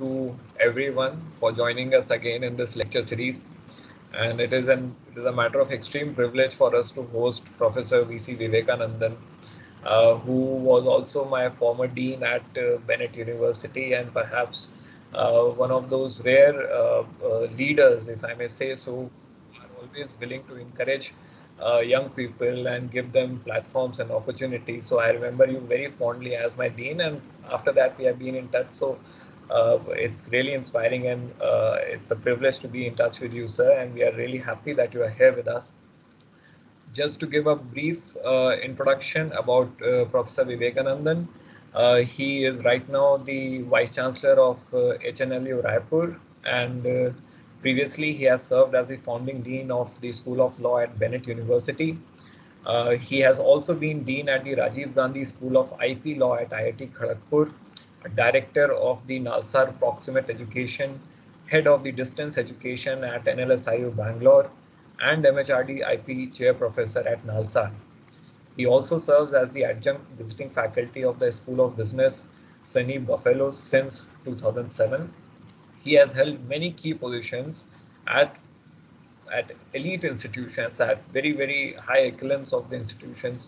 to everyone for joining us again in this lecture series. And it is a matter of extreme privilege for us to host Professor V.C. Vivekanandan, who was also my former dean at Bennett University, and perhaps one of those rare leaders, if I may say so, who are always willing to encourage young people and give them platforms and opportunities. So I remember you very fondly as my dean, and after that we have been in touch. So it's really inspiring, and it's a privilege to be in touch with you, sir. And we are really happy that you are here with us. Just to give a brief introduction about Professor Vivekanandan, he is right now the Vice Chancellor of HNLU Raipur, and previously he has served as the founding Dean of the School of Law at Bennett University. He has also been Dean at the Rajiv Gandhi School of IP Law at IIT Kharagpur, Director of the Nalsar Proximate Education, Head of the Distance Education at NLSIU Bangalore, and MHRD IP Chair Professor at Nalsar. He also serves as the adjunct visiting faculty of the School of Business, SUNY Buffalo since 2007. He has held many key positions at elite institutions, at very high excellence of the institutions,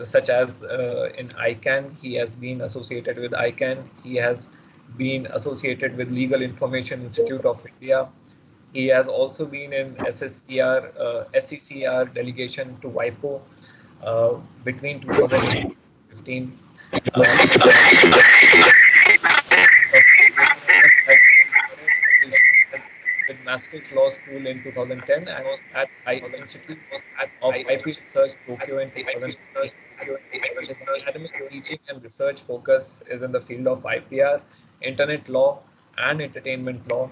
such as in ICANN. He has been associated with ICANN. He has been associated with Legal Information Institute of India. He has also been in SCCR delegation to WIPO between 2008 and 2015. With Maastricht Law School in 2010 and was at Institute of IP Research Tokyo in 2015. His academic teaching and research focus is in the field of IPR, Internet law, and entertainment law.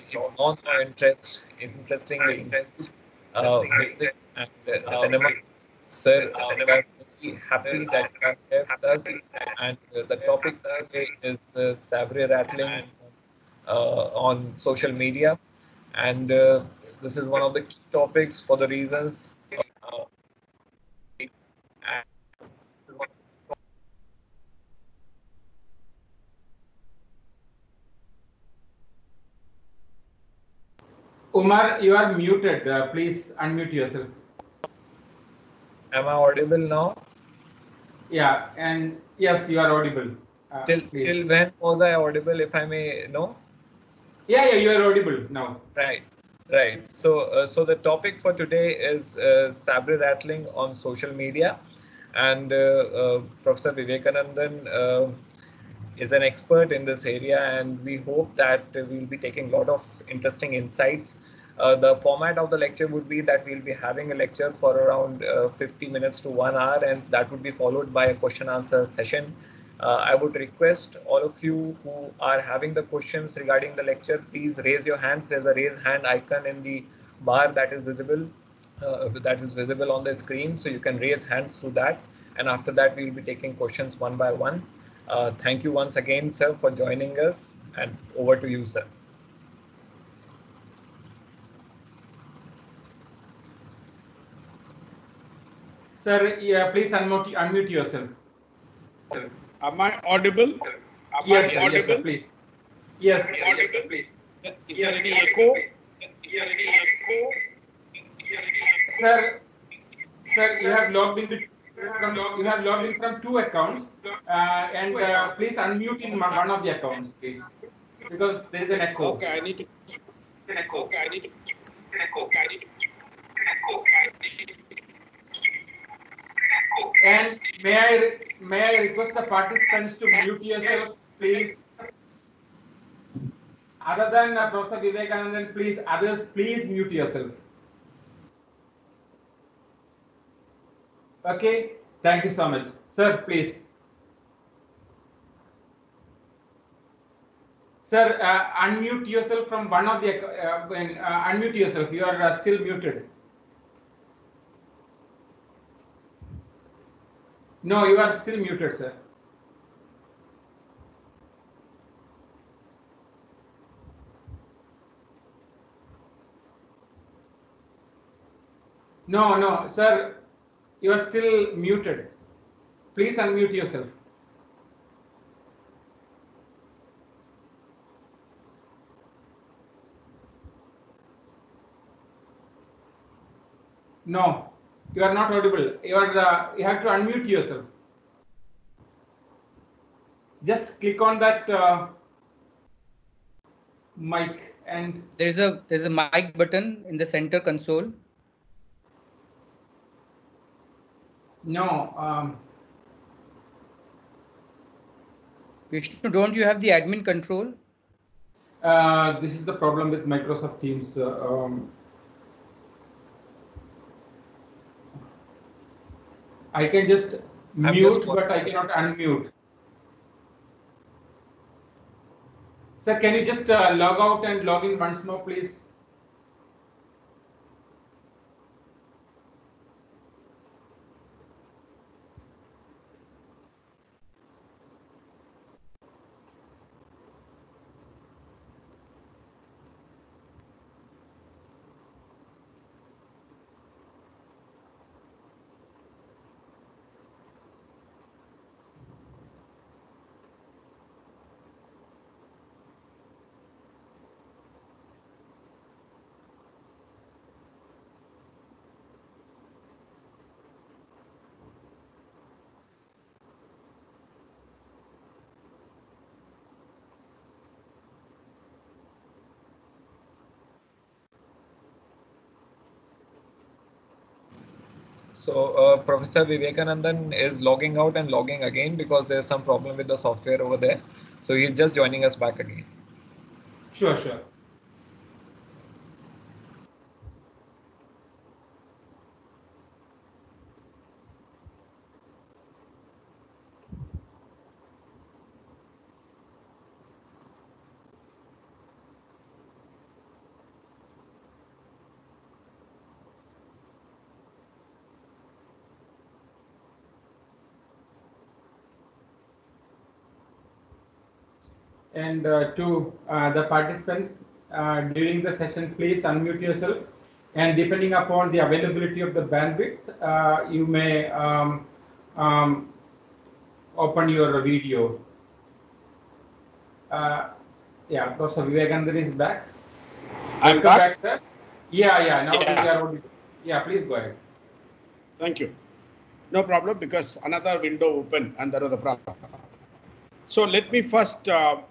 His non-law interests interestingly include music and cinema. Sir, we are very happy that you are here with us, and the topic today is sabre rattling on social media, and this is one of the key topics for the reasons. Umar, you are muted. Please unmute yourself. Am I audible now? Yeah, and yes, you are audible. Till when was I audible, if I may know? Yeah, you are audible now. Right. So the topic for today is sabre rattling on social media, and Professor Vivekanandan is an expert in this area, and we hope that we'll be taking a lot of interesting insights. The format of the lecture would be that we'll be having a lecture for around 50 minutes to 1 hour, and that would be followed by a question answer session. I would request all of you who are having the questions regarding the lecture, please raise your hands. There's a raise hand icon in the bar that is visible on the screen, so you can raise hands through that. And after that, we will be taking questions one by one. Thank you once again, sir, for joining us, and over to you, sir. Sir, yeah, please unmute yourself. Am I audible? Yes, sir, please. Yes. Audible, please. Is there any echo? Sir, you have logged in from two accounts, and please unmute in one of the accounts, please, because there is an echo. Okay, I need to. And may I request the participants to mute yourself, please. Other than Professor Vivekanandan, please, others, please mute yourself. Okay, thank you so much. Sir, please. Sir, unmute yourself from one of the, unmute yourself, you are still muted. No, you are still muted, sir. No, sir, you are still muted. Please unmute yourself. No, you are not audible. You have to unmute yourself. Just click on that mic and there's a mic button in the center console. No. Vishnu, don't you have the admin control? This is the problem with Microsoft Teams. I can just mute, but I cannot unmute. Sir, can you just log out and log in once more, please? So Professor Vivekanandan is logging out and logging again because there's some problem with the software over there. So he's just joining us back again. Sure. And to the participants during the session, please unmute yourself. And depending upon the availability of the bandwidth, you may open your video. Yeah, Professor Vivekanandan is back. I'm back, sir. Yeah. Now we are audible. Yeah, please go ahead. Thank you. No problem, because another window opened and there was a problem. So let me first not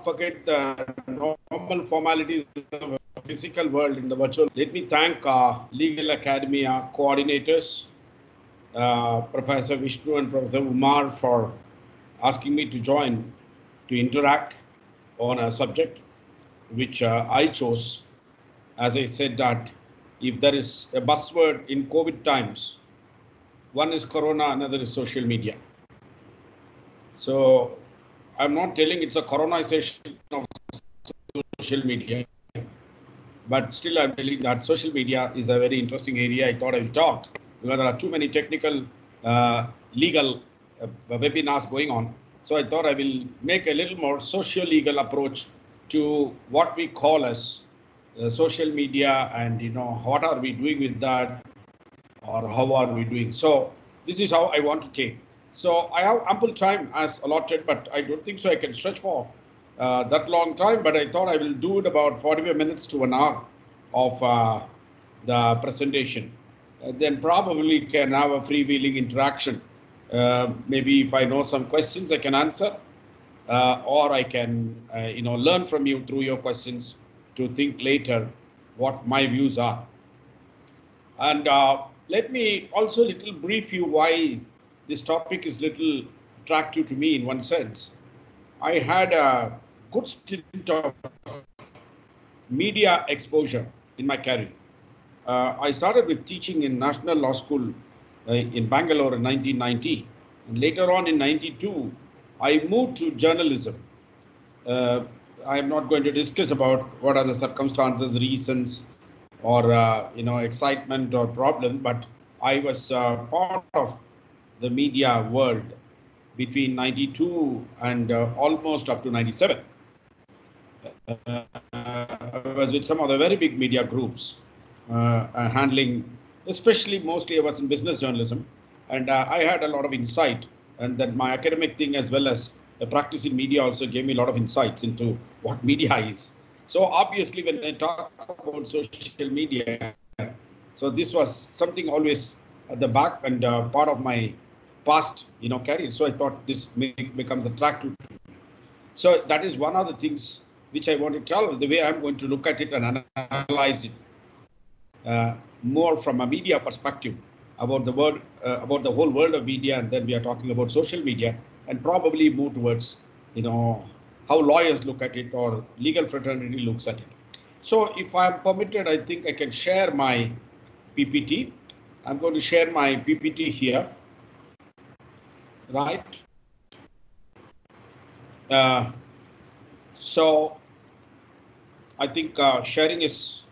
forget the normal formalities of the physical world in the virtual. Let me thank Legal Academia coordinators, Professor Vishnu and Professor Umar, for asking me to join to interact on a subject which I chose. As I said, that if there is a buzzword in COVID times, one is Corona, another is social media. So I'm not telling it's a coronization of social media, but still I'm telling that social media is a very interesting area. I thought I will talk because there are too many technical, legal webinars going on. So I thought I will make a little more socio-legal approach to what we call as social media, and what are we doing with that, or how are we doing. So this is how I want to take. So I have ample time as allotted, but I don't think so I can stretch for that long time, but I thought I will do it about 45 minutes to an hour of the presentation. Then probably can have a freewheeling interaction. Maybe if I know some questions, I can answer, or I can learn from you through your questions to think later what my views are. And let me also little brief you why this topic is little attractive to me in one sense. I had a good stint of media exposure in my career. I started with teaching in National Law School in Bangalore in 1990. And later on in 92, I moved to journalism. I'm not going to discuss about what are the circumstances, reasons, or excitement or problem, but I was part of the media world between 92 and almost up to 97. I was with some of the very big media groups handling, especially mostly I was in business journalism, and I had a lot of insight, and that my academic thing as well as the practice in media also gave me a lot of insights into what media is. So obviously when I talk about social media, So this was something always at the back and part of my past, career. So I thought this becomes attractive. So that is one of the things which I want to tell, the way I'm going to look at it and analyze it more from a media perspective about the world, about the whole world of media, and then we are talking about social media, and probably move towards, how lawyers look at it or legal fraternity looks at it. So if I'm permitted, I think I can share my PPT. I'm going to share my PPT here, right? So I think sharing is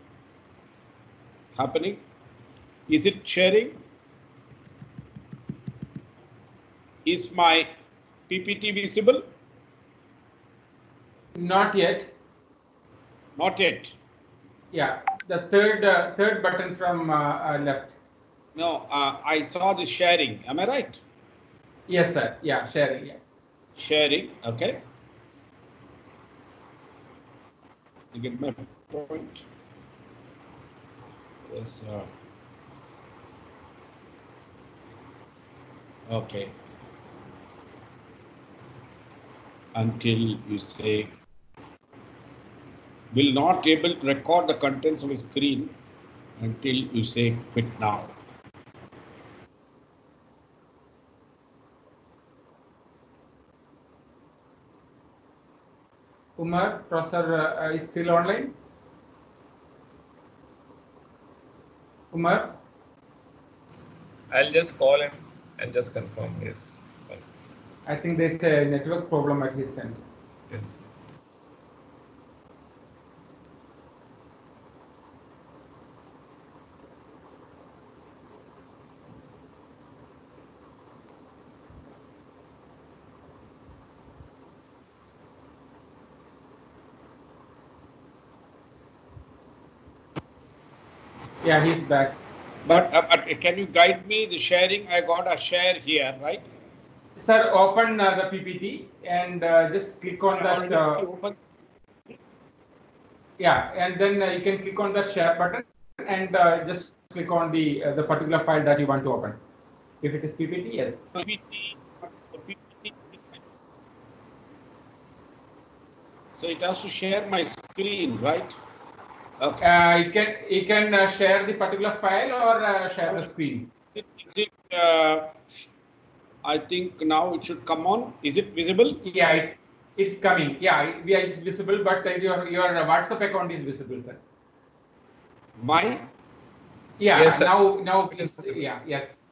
happening. Is it sharing? Is my PPT visible? Not yet. Not yet. Yeah, the third button from left. No, I saw the sharing. Am I right? Yes, sir. Yeah, sharing. Yeah. Sharing. Okay. You get my point. Yes. Okay. Until you say will not able to record the contents of the screen until you say quit now. Umar, Professor is still online. Umar? I'll just call him and just confirm. Yes. I think there's a network problem at his end. Yes. Yeah, he's back. But can you guide me the sharing? I got a share here, right? Sir, open the PPT and just click on that. Yeah, and then you can click on that share button and just click on the particular file that you want to open. If it is PPT, yes. PPT. So it has to share my screen, right? Okay. You can share the particular file or share the screen. I think now it should come on. Is it visible? Yeah, it's coming. Yeah, it's visible, but your WhatsApp account is visible, sir. Mine? Yeah. Yes, sir. Now please. Yeah. Yes.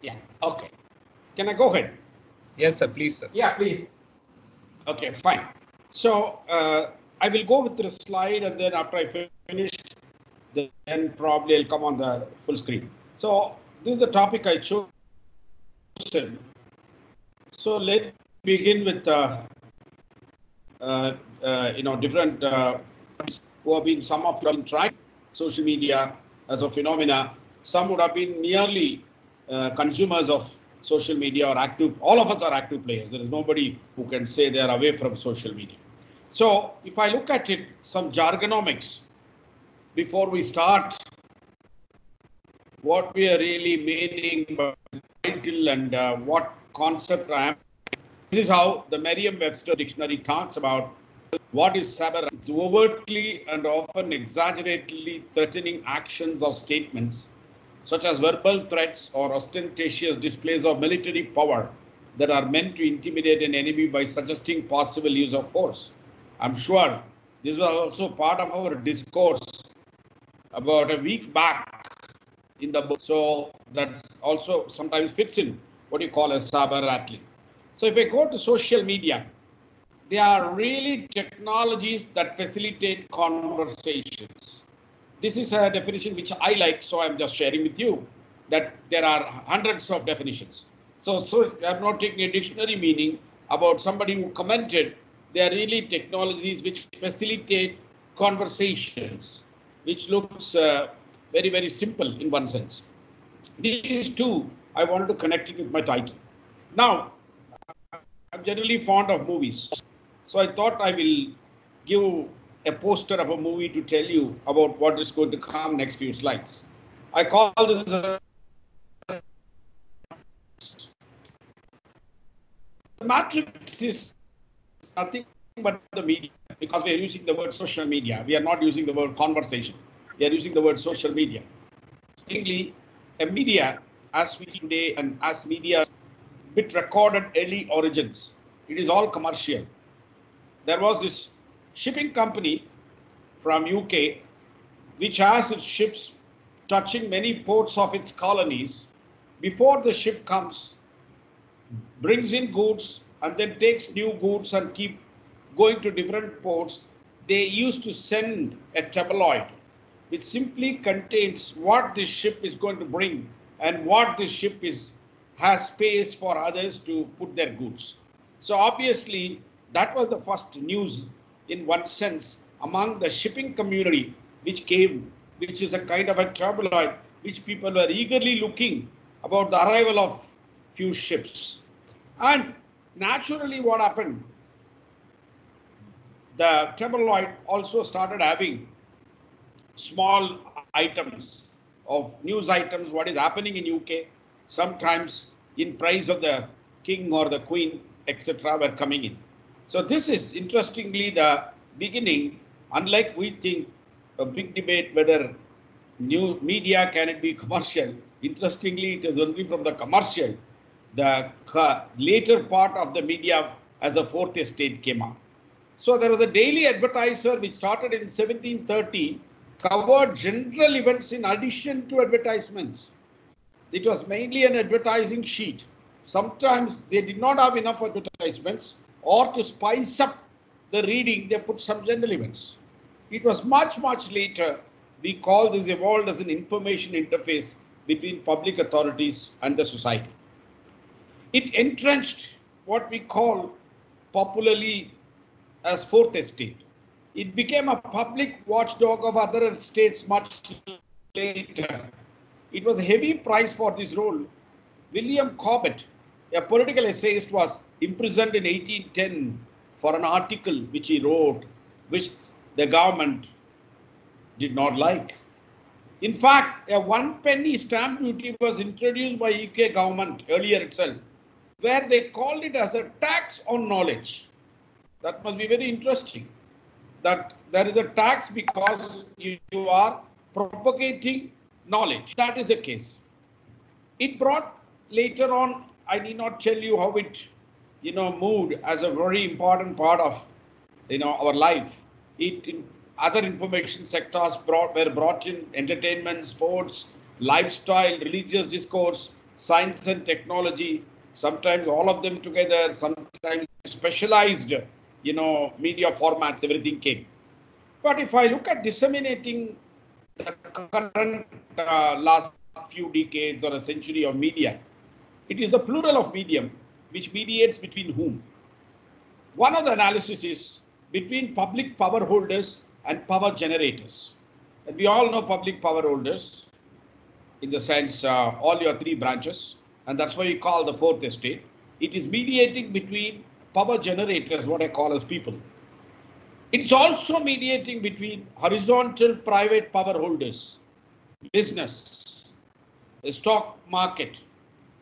Yeah. Okay. Can I go ahead? Yes, sir. Please, sir. Yeah, please. Okay, fine. So I will go with the slide, and then after I finish, then probably I'll come on the full screen. So this is the topic I chose. So let's begin with different who have been, some of you have been trying social media as a phenomena. Some would have been nearly consumers of social media or active. All of us are active players. There is nobody who can say they are away from social media. So if I look at it, some jargonomics before we start, what we are really meaning by title and what concept I am. This is how the Merriam-Webster dictionary talks about what is cyber. It's overtly and often exaggeratedly threatening actions or statements, such as verbal threats or ostentatious displays of military power that are meant to intimidate an enemy by suggesting possible use of force. I'm sure this was also part of our discourse about a week back in the book. So that's also sometimes fits in what you call a cyber rattling. So if I go to social media, they are really technologies that facilitate conversations. This is a definition which I like, so I'm just sharing with you that there are hundreds of definitions. So I'm not taking a dictionary meaning about somebody who commented. They are really technologies which facilitate conversations, which looks very, very simple in one sense. These two, I wanted to connect it with my title. Now, I'm generally fond of movies. So I thought I will give a poster of a movie to tell you about what is going to come next few slides. I call this a the matrix is nothing but the media, because we are using the word social media. We are not using the word conversation. We are using the word social media. Secondly, a media, as we see today, and as media with recorded early origins, it is all commercial. There was this shipping company from UK which has its ships touching many ports of its colonies. Before the ship comes, brings in goods and then takes new goods and keep going to different ports, they used to send a tabloid which simply contains what this ship is going to bring and what this ship has space for others to put their goods. So obviously that was the first news in one sense among the shipping community, which is a kind of a tabloid which people were eagerly looking about the arrival of few ships. And naturally what happened, the tabloid also started having small items of news items, what is happening in UK, sometimes in praise of the king or the queen, etc. were coming in. So this is interestingly the beginning, unlike we think a big debate whether new media can it be commercial. Interestingly, it is only from the commercial, the later part of the media as a fourth estate came up. So there was a daily advertiser which started in 1730, covered general events in addition to advertisements. It was mainly an advertising sheet. Sometimes they did not have enough advertisements, or to spice up the reading, they put some general events. It was much, much later we call this evolved as an information interface between public authorities and the society. It entrenched what we call popularly as fourth estate. It became a public watchdog of other states much later. It was a heavy price for this role. William Cobbett, a political essayist, was imprisoned in 1810 for an article which he wrote, which the government did not like. In fact, a 1 penny stamp duty was introduced by UK government earlier itself, where they called it as a tax on knowledge. That must be very interesting, that there is a tax because you are propagating knowledge. That is the case. It brought later on, I need not tell you how it, moved as a very important part of, our life. It in other information sectors were brought in entertainment, sports, lifestyle, religious discourse, science and technology, sometimes all of them together, sometimes specialized, media formats, everything came. But if I look at disseminating the current last few decades or a century of media, it is the plural of medium which mediates between whom. One of the analysis is between public power holders and power generators. And we all know public power holders in the sense all your three branches, and that's why we call the fourth estate. It is mediating between power generators, what I call as people. It's also mediating between horizontal private power holders, business, the stock market,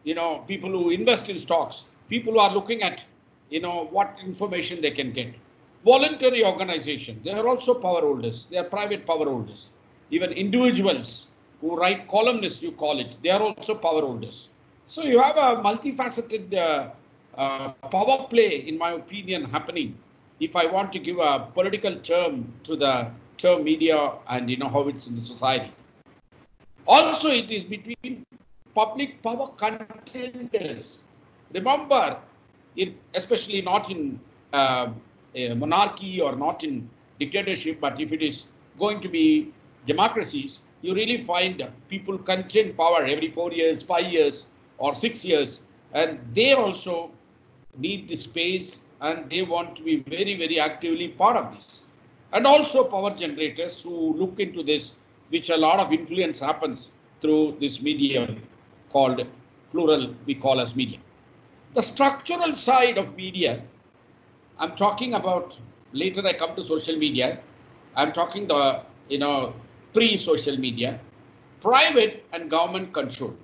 people who invest in stocks, people who are looking at, what information they can get. Voluntary organizations, they are also power holders. They are private power holders. Even individuals who write columnists, you call it, they are also power holders. So you have a multifaceted power play, in my opinion, happening. If I want to give a political term to the term media and how it's in the society. Also, it is between public power contenders. Remember, especially not in a monarchy or not in dictatorship, but if it is going to be democracies, you really find people contend power every 4 years, 5 years, or 6 years, and they also need the space and they want to be very, very actively part of this. And also power generators who look into this, which a lot of influence happens through this medium called plural, we call as media. The structural side of media, I'm talking about, later I come to social media, I'm talking the, pre-social media. private and government control.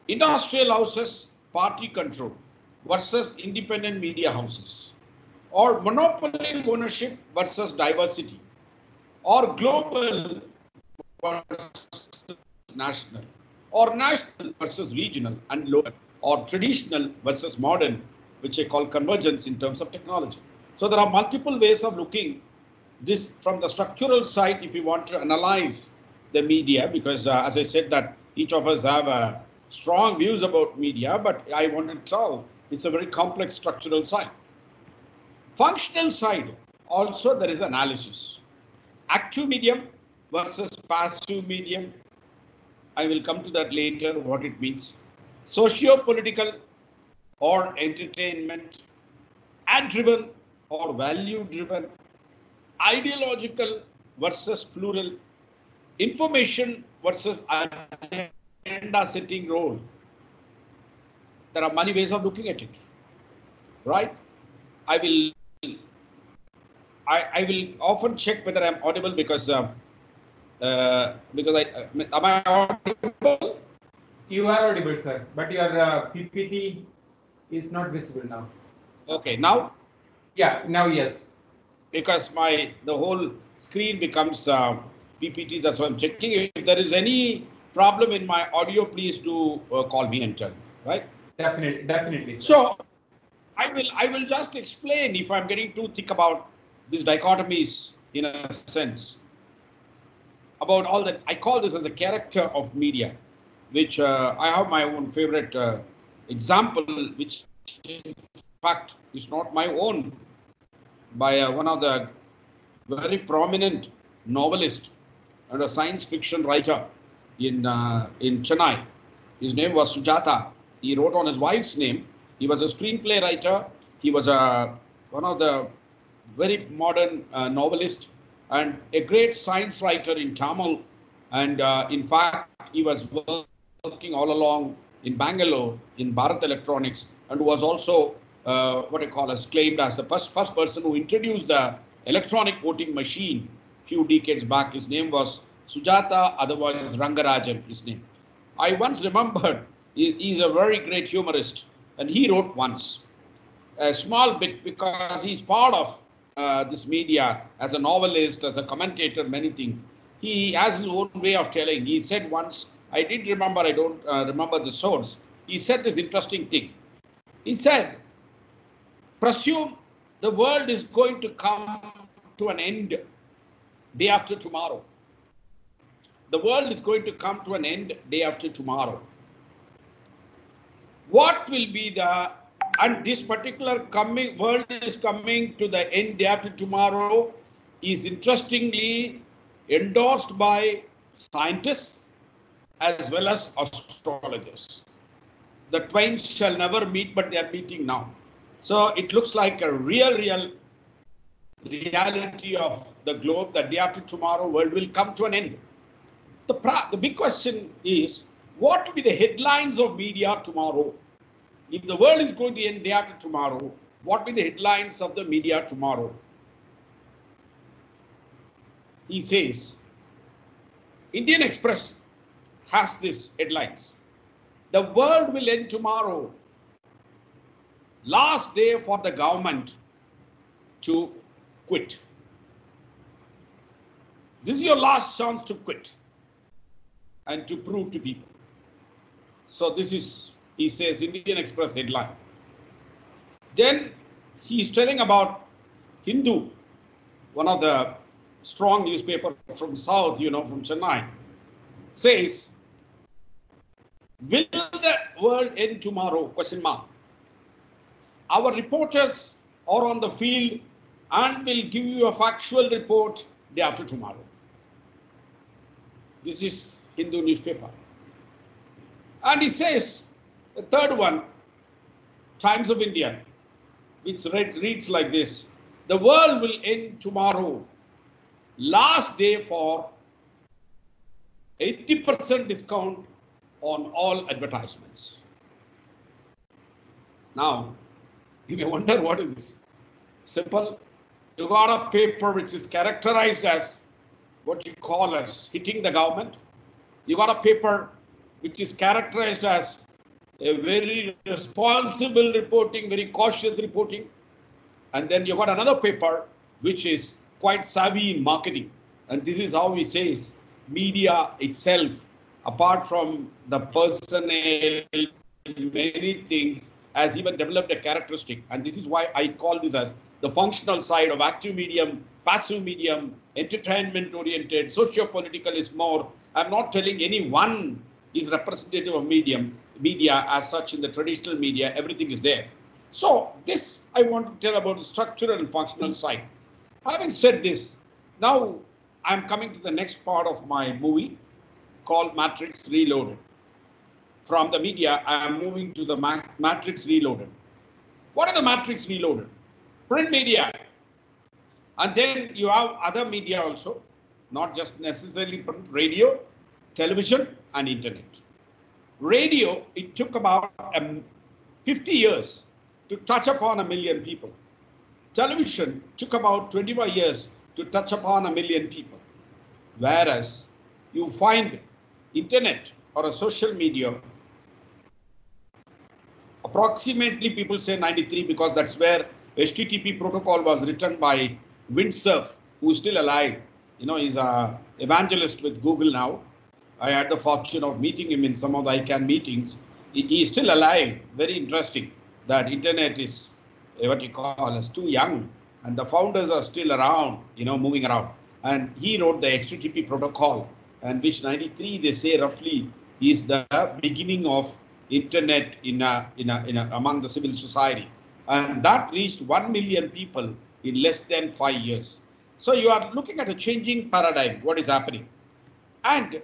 Industrial houses, party control versus independent media houses, or monopoly ownership versus diversity, or global versus national, or national versus regional and local, or traditional versus modern, which I call convergence in terms of technology. So there are multiple ways of looking this from the structural side if you want to analyze the media, because as I said that each of us have strong views about media, but I want to tell it's a very complex structural side. Functional side, also there is analysis. Active medium versus passive medium. I will come to that later, what it means. Socio-political or entertainment, ad-driven or value-driven, ideological versus plural, information versus agenda setting role. There are many ways of looking at it, right? I will often check whether I'm audible because am I audible? You are audible, sir, but your PPT is not visible now. Okay, now? Yeah, now yes. Because the whole screen becomes PPT, that's why I'm checking. If there is any problem in my audio, please do call me and tell me, right? Definitely. Sir. So I will just explain if I'm getting too thick about these dichotomies in a sense. About all that, I call this as the character of media, which I have my own favorite example, which in fact is not my own, by one of the very prominent novelist and a science fiction writer in Chennai. His name was Sujata. He wrote on his wife's name. He was a screenplay writer. He was one of the very modern novelist and a great science writer in Tamil. And in fact, he was working all along in Bangalore in Bharat Electronics, and was also what I call as claimed as the first person who introduced the electronic voting machine few decades back. His name was Sujata, otherwise Rangarajan, his name. I once remembered, he's a very great humorist, and he wrote once a small bit, because he's part of this media as a novelist, as a commentator, many things. He has his own way of telling. He said once, I did remember, I don't remember the source. He said this interesting thing. He said, presume the world is going to come to an end day after tomorrow. The world is going to come to an end day after tomorrow. What will be and this particular world is coming to the end day after tomorrow is interestingly endorsed by scientists as well as astrologers. The twain shall never meet, but they are meeting now. So it looks like a real reality of the globe that day after tomorrow world will come to an end. The big question is, what will be the headlines of media tomorrow? If the world is going to end day after tomorrow, what will be the headlines of the media tomorrow? He says, Indian Express has this headlines. The world will end tomorrow. Last day for the government to quit. This is your last chance to quit and to prove to people. So this is, he says, Indian Express headline. Then he is telling about Hindu, one of the strong newspaper from South, from Chennai, says, will the world end tomorrow? Question mark. Our reporters are on the field and will give you a factual report day after tomorrow. This is Hindu newspaper. And he says, the third one, Times of India, which reads like this: the world will end tomorrow. Last day for 80% discount on all advertisements. Now, you may wonder, what is this? Simple. You got a paper which is characterized as what you call as hitting the government. You got a paper which is characterized as a very responsible reporting, very cautious reporting. And then you got another paper which is quite savvy in marketing. And this is how he says media itself, apart from the personnel, many things, has even developed a characteristic. And this is why I call this as the functional side of active medium, passive medium, entertainment oriented, socio-political is more. I'm not telling any one is representative of media as such. In the traditional media, everything is there. So this I want to tell about the structural and functional side. Having said this, now I'm coming to the next part of my movie called Matrix Reloaded. From the media, I am moving to the Matrix Reloaded. What are the Matrix Reloaded? Print media. And then you have other media also, not just necessarily print, radio, television, and internet. Radio, it took about 50 years to touch upon 1 million people. Television took about 25 years to touch upon 1 million people. Whereas you find internet or a social media, approximately people say 93 because that's where HTTP protocol was written by Windsurf, who is still alive. You know, he's an evangelist with Google now. I had the fortune of meeting him in some of the ICANN meetings. He is still alive. Very interesting that internet is what you call as too young, and the founders are still around, you know, moving around. And he wrote the HTTP protocol, and which 93 they say roughly is the beginning of internet among the civil society, and that reached 1 million people in less than 5 years. So you are looking at a changing paradigm. What is happening? And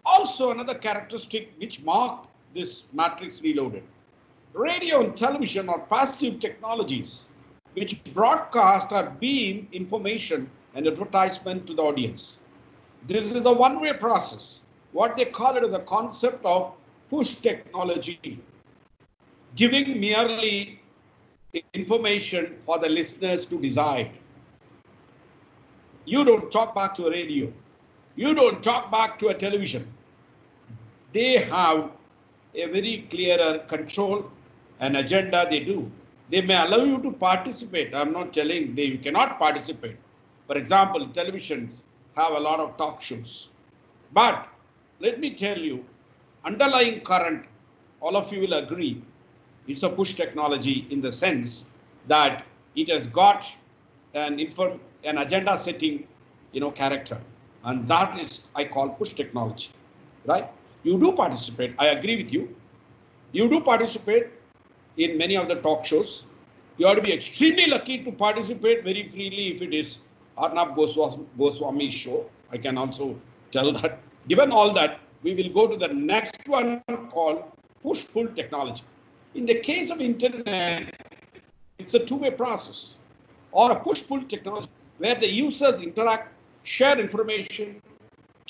also another characteristic which marked this Matrix Reloaded. Radio and television are passive technologies which broadcast or beam information and advertisement to the audience. This is a one-way process. What they call it is a concept of push technology, giving merely information for the listeners to decide. You don't talk back to a radio. You don't talk back to a television. They have a very clearer control and agenda they do. They may allow you to participate. I'm not telling you cannot participate. For example, televisions have a lot of talk shows. But let me tell you, underlying current, all of you will agree, it's a push technology in the sense that it has got an agenda setting, character. And that is, I call push technology, right? You do participate. I agree with you. You do participate in many of the talk shows. You have to be extremely lucky to participate very freely if it is Arnab Goswami's show. I can also tell that. Given all that, we will go to the next one called push-pull technology. In the case of internet, it's a two-way process, or a push-pull technology where the users interact, share information,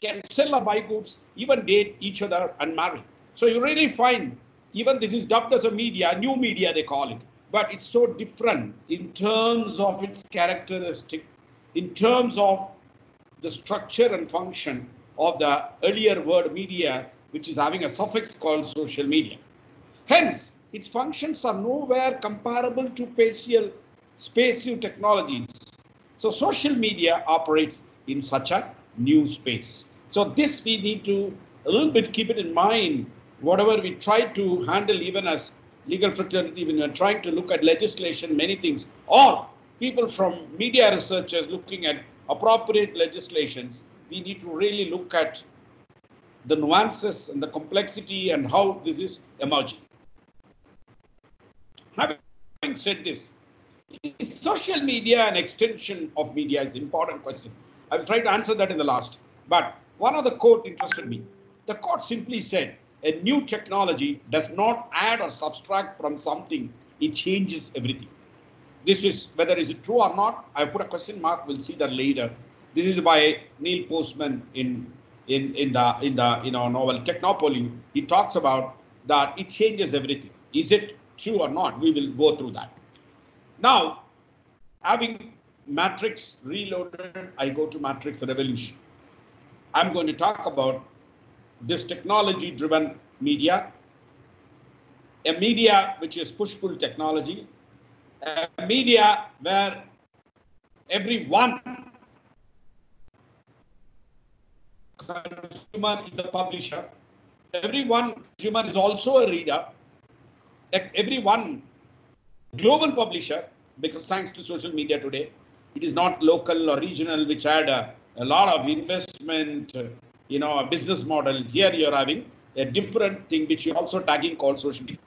can sell or buy goods, even date each other and marry. So you really find, even this is dubbed as a media, new media they call it, but it's so different in terms of its characteristic, in terms of the structure and function of the earlier word media, which is having a suffix called social media. Hence, its functions are nowhere comparable to passive technologies. So social media operates in such a new space. So this we need to a little bit keep it in mind, whatever we try to handle even as legal fraternity, when we're trying to look at legislation, many things, or people from media researchers looking at appropriate legislations, we need to really look at the nuances and the complexity and how this is emerging. Having said this, is social media an extension of media is an important question. I've tried to answer that in the last, but one of the quote interested me. The quote simply said, a new technology does not add or subtract from something, it changes everything. This is, whether is it true or not, I put a question mark, we'll see that later. This is by Neil Postman in the novel Technopoly. He talks about that it changes everything. Is it true or not? We will go through that. Now, having Matrix Reloaded, I go to Matrix Revolution. I'm going to talk about this technology-driven media, a media which is push-pull technology, a media where everyone consumer is a publisher, everyone consumer is also a reader, everyone global publisher, because thanks to social media today, it is not local or regional, which had a lot of investment, a business model. Here you're having a different thing, which you're also tagging called social media.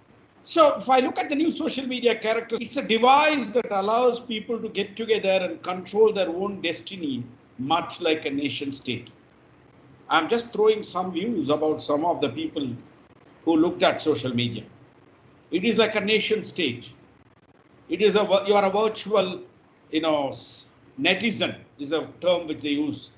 So if I look at the new social media character, it's a device that allows people to get together and control their own destiny, much like a nation state. I'm just throwing some views about some of the people who looked at social media. It is like a nation state. It is you are a virtual, netizen is a term which they use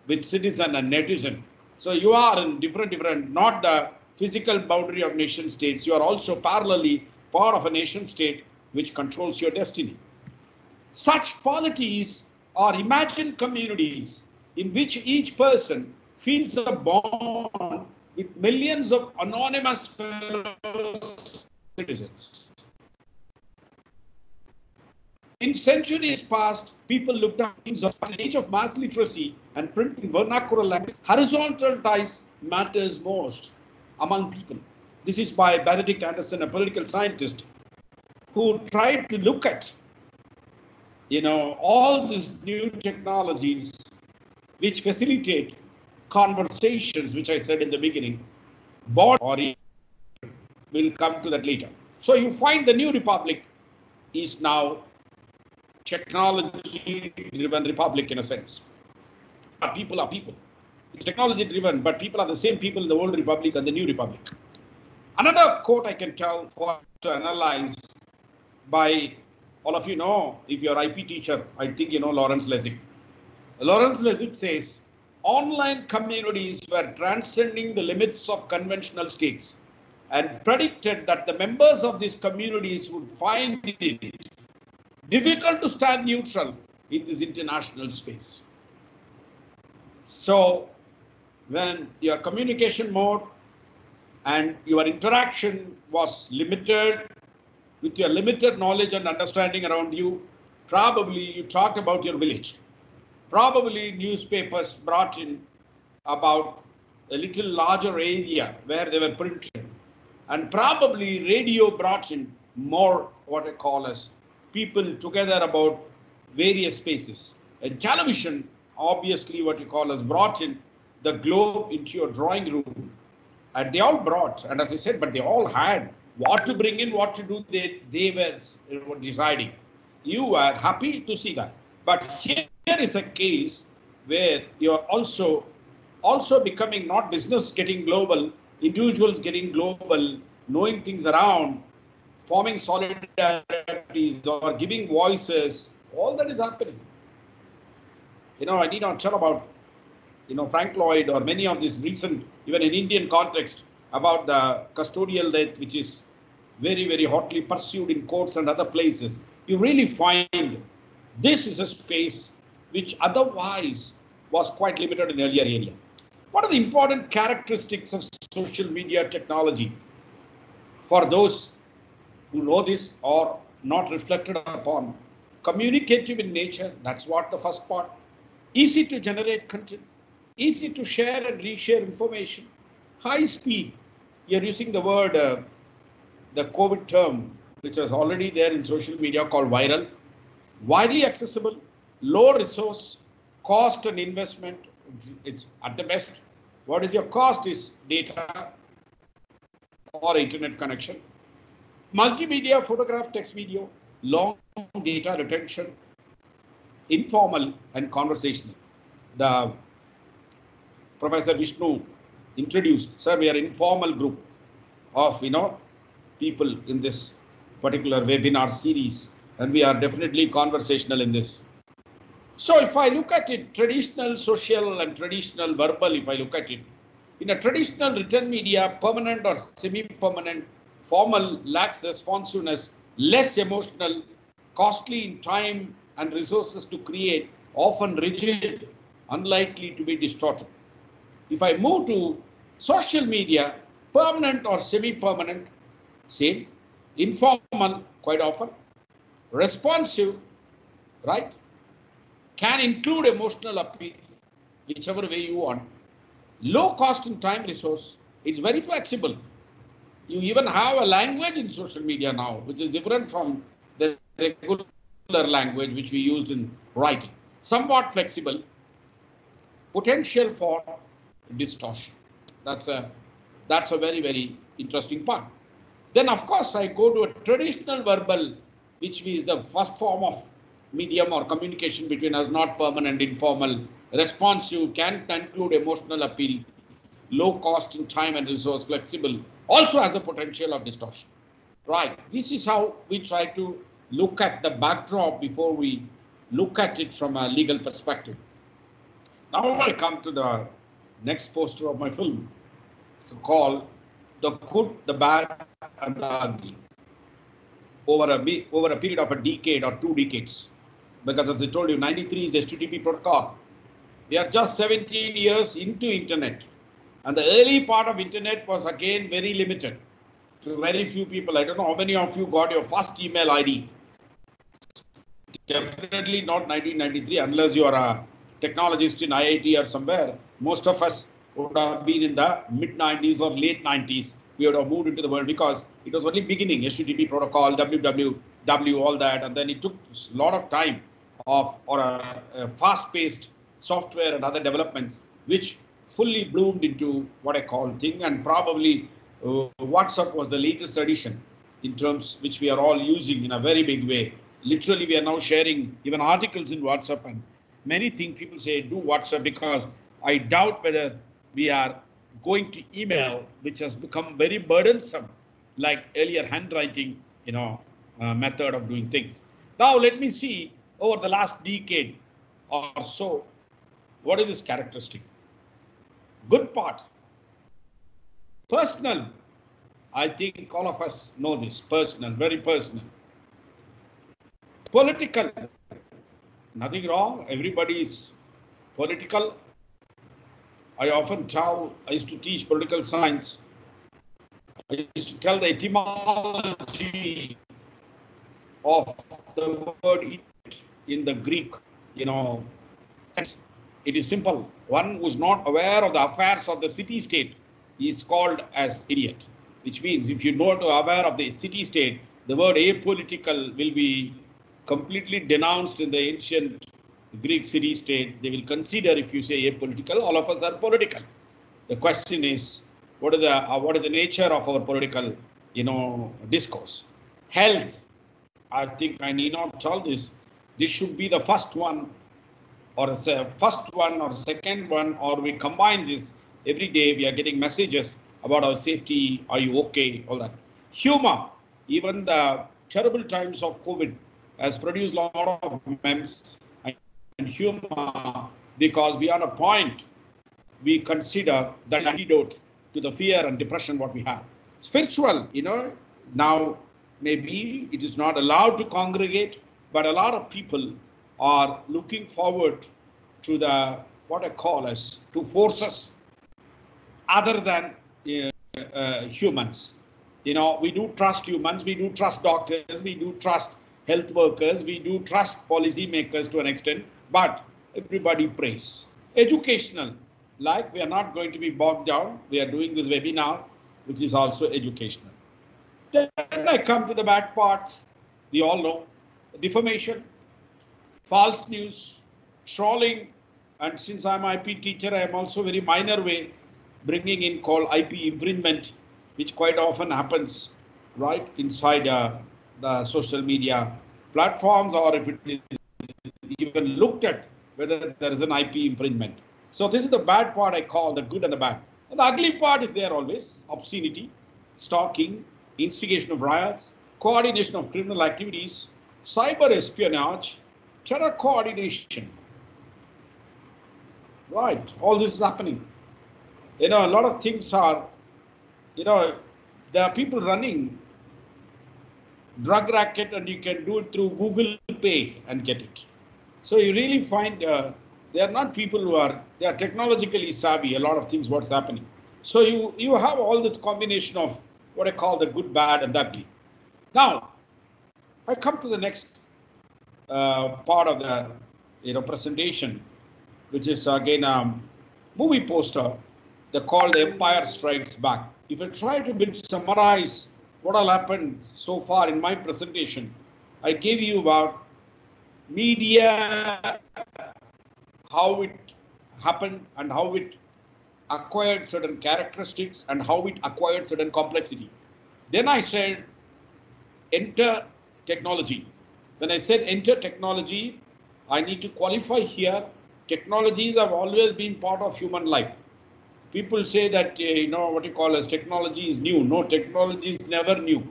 with citizen and netizen. So you are in different, not the physical boundary of nation states. You are also parallelly part of a nation state which controls your destiny. Such polities are imagined communities in which each person feels a bond with millions of anonymous fellow citizens. In centuries past, people looked at things of an age of mass literacy and printing vernacular language. Horizontal ties matters most among people. This is by Benedict Anderson, a political scientist, who tried to look at, all these new technologies which facilitate conversations, which I said in the beginning, or we'll come to that later. So you find the new republic is now technology-driven republic in a sense. But people are people. It's technology-driven, but people are the same people in the old republic and the new republic. Another quote I can tell for to analyze by all of you know, if you're IP teacher, I think you know Lawrence Lessig. Lawrence Lessig says, online communities were transcending the limits of conventional states and predicted that the members of these communities would find it difficult to stand neutral in this international space. So when your communication mode and your interaction was limited with your limited knowledge and understanding around you, probably you talked about your village. Probably newspapers brought in about a little larger area where they were printed. And probably radio brought in more what I call as people together about various spaces. And television, obviously what you call as brought in the globe into your drawing room. And they all brought, and as I said, but they all had what to bring in, what to do, they were deciding. You were happy to see that. But here is a case where you are also becoming not business getting global, individuals getting global, knowing things around, forming solidarities or giving voices, all that is happening. I need not tell about, Frank Lloyd or many of these recent, even in Indian context, about the custodial death, which is very, very hotly pursued in courts and other places. You really find this is a space which otherwise was quite limited in earlier area. What are the important characteristics of social media technology for those who know this or not reflected upon? Communicative in nature, that's what the first part. Easy to generate content, easy to share and reshare information, high speed. You're using the word, the COVID term, which was already there in social media called viral, widely accessible, low resource, cost and investment. It's at the best. What is your cost is data or internet connection. Multimedia, photograph, text, video, long data retention, informal and conversational. The Professor Vishnu introduced, sir, we are an informal group of, people in this particular webinar series, and we are definitely conversational in this. So if I look at it, traditional social and traditional verbal, if I look at it, in a traditional written media, permanent or semi-permanent, formal lacks responsiveness, less emotional, costly in time and resources to create, often rigid, unlikely to be distorted. If I move to social media, permanent or semi-permanent, same, informal quite often, responsive, right, can include emotional appeal, whichever way you want, low cost in time resource, it's very flexible. You even have a language in social media now, which is different from the regular language which we used in writing. Somewhat flexible, potential for distortion. That's a very, very interesting part. Then, of course, I go to a traditional verbal, which is the first form of medium or communication between us, not permanent, informal, responsive, can include emotional appeal, low cost in time and resource, flexible, also has a potential of distortion. Right. This is how we try to look at the backdrop before we look at it from a legal perspective. Now I come to the next poster of my film. It's called The Good, the Bad, and the Ugly. Over a period of a decade or 2 decades. Because as I told you, 93 is HTTP protocol. We are just 17 years into internet. And the early part of internet was again very limited to very few people. I don't know how many of you got your first email ID. Definitely not 1993 unless you are a technologist in IIT or somewhere. Most of us would have been in the mid 90s or late 90s. We would have moved into the world because it was only beginning, HTTP protocol, www, all that. And then it took a lot of time or a fast-paced software and other developments, which fully bloomed into what I call thing. And probably WhatsApp was the latest addition in terms which we are all using in a very big way. Literally, we are now sharing even articles in WhatsApp, and many things people say do WhatsApp, because I doubt whether we are going to email, which has become very burdensome, like earlier handwriting, method of doing things. Now let me see over the last decade or so, what is this characteristic? Good part. Personal. I think all of us know this. Personal, very personal. Political. Nothing wrong. Everybody is political. I used to teach political science. I used to tell the etymology of the word it in the Greek, it is simple. One who is not aware of the affairs of the city-state is called as idiot, which means if you're not aware of the city-state, the word apolitical will be completely denounced in the ancient Greek city-state. They will consider if you say apolitical, all of us are political. The question is, what is the nature of our political, discourse? Health. I think I need not tell this. This should be the first one, or second one, or we combine this. Every day we are getting messages about our safety. Are you okay? All that. Humor. Even the terrible times of COVID has produced a lot of memes and humor, because beyond a point, we consider that antidote to the fear and depression what we have. Spiritual, now maybe it is not allowed to congregate, but a lot of people are looking forward to the, what I call as, to forces other than humans. We do trust humans, we do trust doctors, we do trust health workers, we do trust policy makers to an extent, but everybody prays. Educational, like we are not going to be bogged down. We are doing this webinar, which is also educational. Then I come to the bad part. We all know defamation, false news, trolling, and since I'm an IP teacher, I am also very minor way bringing in called IP infringement, which quite often happens right inside the social media platforms, or if it is even looked at whether there is an IP infringement. So this is the bad part I call the good and the bad. And the ugly part is there always: obscenity, stalking, instigation of riots, coordination of criminal activities, cyber espionage, terror coordination. Right, all this is happening. A lot of things are, there are people running drug racket, and you can do it through Google Pay and get it. So you really find They are not people who are, they are technologically savvy, a lot of things what's happening. So you have all this combination of what I call the good, bad, and the ugly. Now, I come to the next part of the presentation, which is again a movie poster. They called The Empire Strikes Back. If I try to summarize what all happened so far in my presentation, I gave you about media, how it happened and how it acquired certain characteristics and how it acquired certain complexity. Then I said, enter technology. When I said enter technology, I need to qualify here. Technologies have always been part of human life. People say that, what you call as technology is new. No, technology is never new.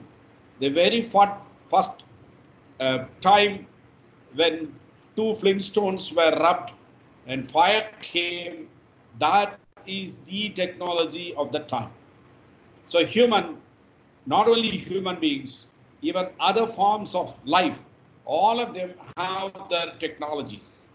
The very first time when two Flintstones were rubbed and fire came, that is the technology of the time. So human, not only human beings, even other forms of life, all of them have their technologies.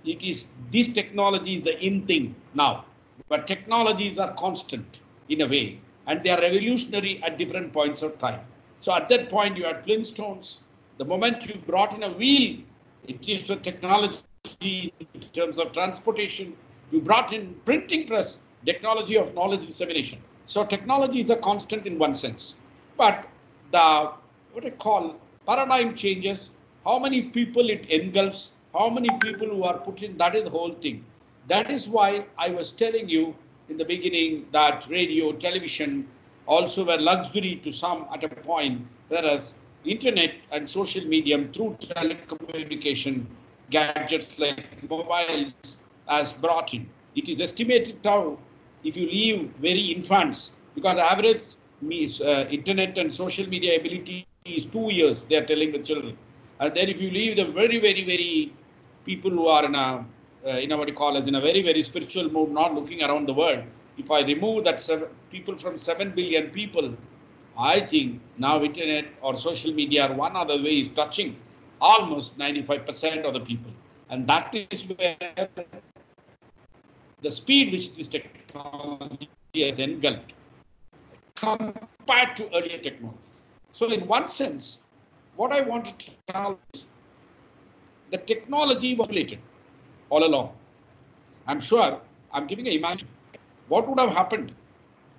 It is, this technology is the in thing now, but technologies are constant in a way, and they are revolutionary at different points of time. So at that point, you had Flintstones. The moment you brought in a wheel, it is the technology in terms of transportation. You brought in printing press, technology of knowledge dissemination. So technology is a constant in one sense, but the what I call paradigm changes, how many people it engulfs, how many people who are put in, that is the whole thing. That is why I was telling you in the beginning that radio, television also were luxury to some at a point, whereas internet and social medium through telecommunication, gadgets like mobiles as brought in. It is estimated now, if you leave very infants, because the average internet and social media ability is 2 years, they are telling the children. And then if you leave the very people who are in a, what you call as in a very spiritual mode, not looking around the world, if I remove that people from 7 billion people, I think now internet or social media or one other way is touching almost 95% of the people. And that is where the speed which this technology has engulfed compared to earlier technology. So in one sense, what I wanted to tell is the technology was related all along. I'm sure I'm giving an imagine. What would have happened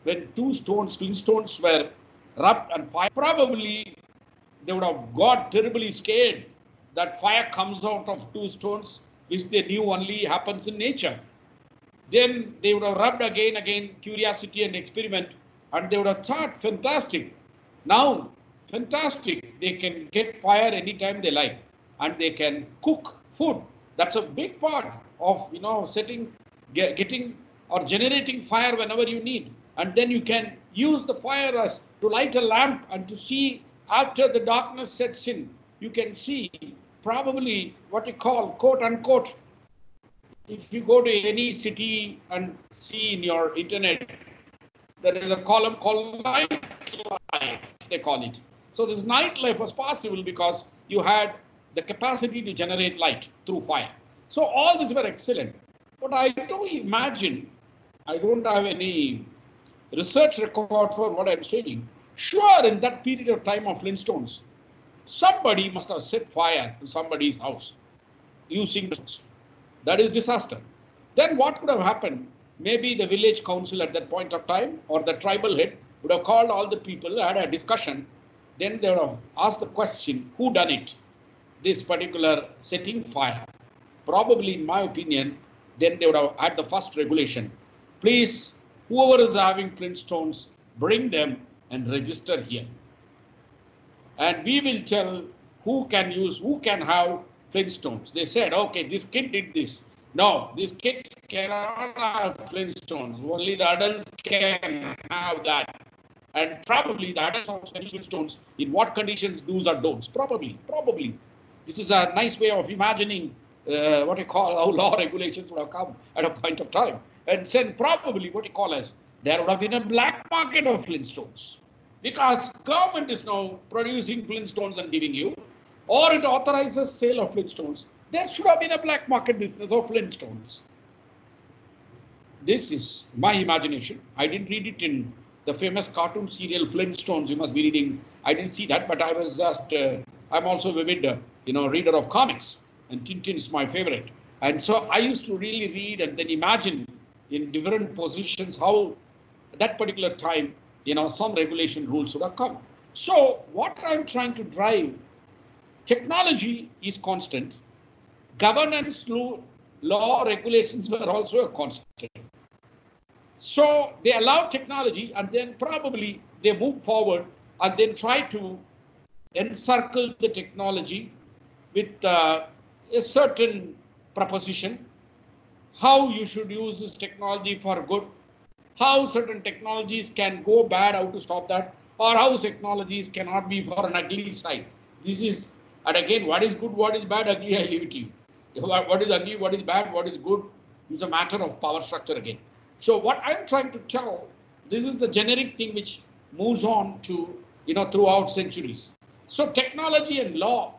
when two Flintstones were rubbed and fire? Probably they would have got terribly scared that fire comes out of two stones, which they knew only happens in nature. Then they would have rubbed again, curiosity and experiment, and they would have thought, fantastic. Now, fantastic, they can get fire anytime they like, and they can cook food. That's a big part of, getting or generating fire whenever you need. And then you can use the fire as to light a lamp and to see after the darkness sets in, you can see probably what you call, quote unquote, if you go to any city and see in your internet, there is a column called nightlife, they call it. So this nightlife was possible because you had the capacity to generate light through fire. So all these were excellent. But I do imagine, I don't have any research record for what I'm saying. Sure, in that period of time of Flintstones, somebody must have set fire to somebody's house using Flintstones. That is disaster. Then what could have happened? Maybe the village council at that point of time or the tribal head would have called all the people, had a discussion. Then they would have asked the question, who done it? This particular setting fire. Probably, in my opinion, then they would have had the first regulation. Please, whoever is having Flintstones, bring them and register here. And we will tell who can have Flintstones. They said, okay, this kid did this. No, these kids cannot have Flintstones. Only the adults can have that. And probably the adults have Flintstones. In what conditions, do's or don'ts? Probably. This is a nice way of imagining what you call how law regulations would have come at a point of time. And then probably what you call as there would have been a black market of Flintstones. Because government is now producing Flintstones and giving you, or it authorizes sale of Flintstones. there should have been a black market business of Flintstones. This is my imagination. I didn't read it in the famous cartoon serial Flintstones. You must be reading. I didn't see that, but I was just, I'm also a vivid, reader of comics, and Tintin is my favorite. And so I used to really read and then imagine in different positions how that particular time, some regulation rules would have come. So what I'm trying to drive, technology is constant. Governance, law, regulations were also a constant. So they allow technology and then probably they move forward and then try to encircle the technology with a certain proposition, how you should use this technology for good, how certain technologies can go bad, how to stop that, or how technologies cannot be for an ugly side. This is, and again, what is good, what is bad, ugly, I leave it to you. What is ugly, what is bad, what is good is a matter of power structure again. So what I'm trying to tell, this is the generic thing which moves on to, throughout centuries. So technology and law,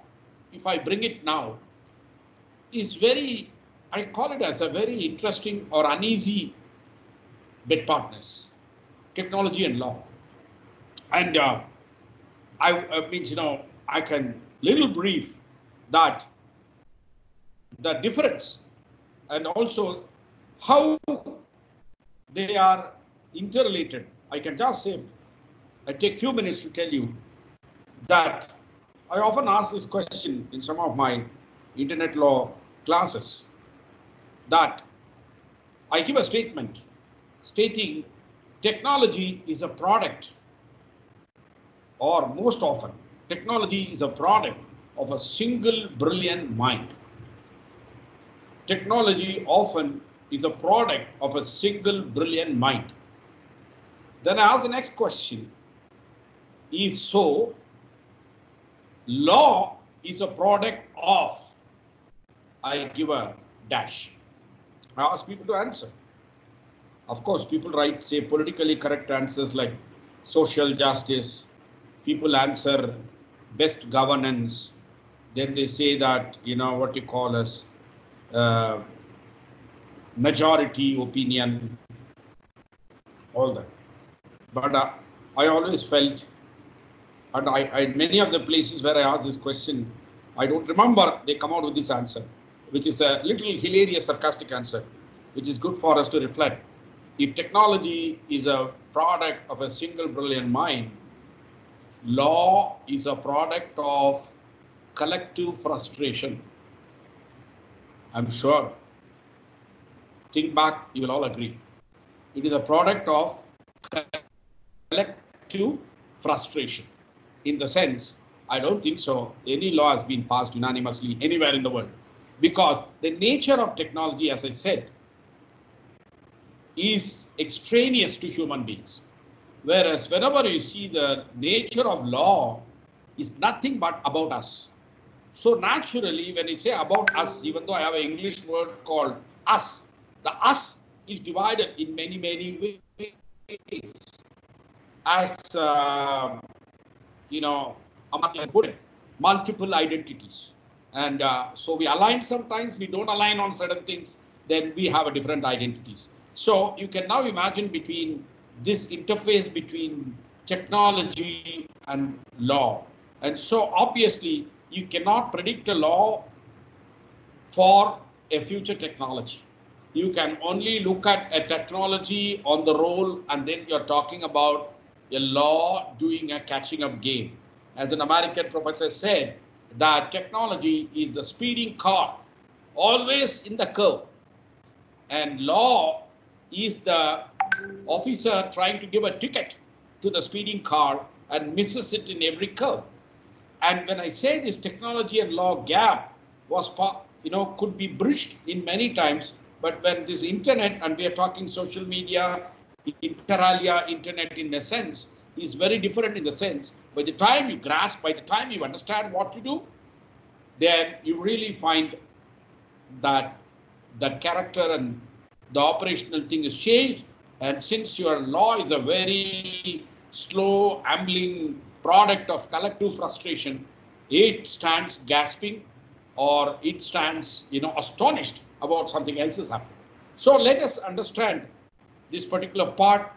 if I bring it now, is very, I call it as a very interesting or uneasy bed partners, technology and law. And I can little brief that the difference and also how they are interrelated. I can just say, I take few minutes to tell you that I often ask this question in some of my internet law classes, that I give a statement stating technology is a product, or most often, technology is a product of a single brilliant mind. Technology often is a product of a single brilliant mind. Then I ask the next question. If so, law is a product of, I give a dash. I ask people to answer. Of course, people write, say, politically correct answers like social justice. People answer best governance. Then they say that, what you call as majority opinion, all that. But I always felt, and I many of the places where I ask this question, I don't remember they come out with this answer, which is a little hilarious, sarcastic answer, which is good for us to reflect. If technology is a product of a single brilliant mind, law is a product of collective frustration. I'm sure. Think back, you will all agree. It is a product of collective frustration. In the sense, I don't think so any law has been passed unanimously anywhere in the world, because the nature of technology, as I said, is extraneous to human beings. Whereas whenever you see the nature of law is nothing but about us. So naturally, when you say about us, even though I have an English word called us, the us is divided in many, many ways. As, Amartya put it, multiple identities. And so we align sometimes, we don't align on certain things, then we have a different identities. So you can now imagine between this interface between technology and law. And so obviously you cannot predict a law for a future technology. You can only look at a technology on the roll, and then you're talking about a law doing a catching up game. As an American professor said, that technology is the speeding car, always in the curve. And law is the officer trying to give a ticket to the speeding car and misses it in every curve. And when I say this technology and law gap was, could be bridged in many times, but when this internet, and we are talking social media, inter alia internet in a sense, is very different in the sense, by the time you grasp, by the time you understand what to do, then you really find that the character and the operational thing is changed. And since your law is a very slow, ambling product of collective frustration, it stands gasping or it stands, astonished about something else is happening. So let us understand this particular part,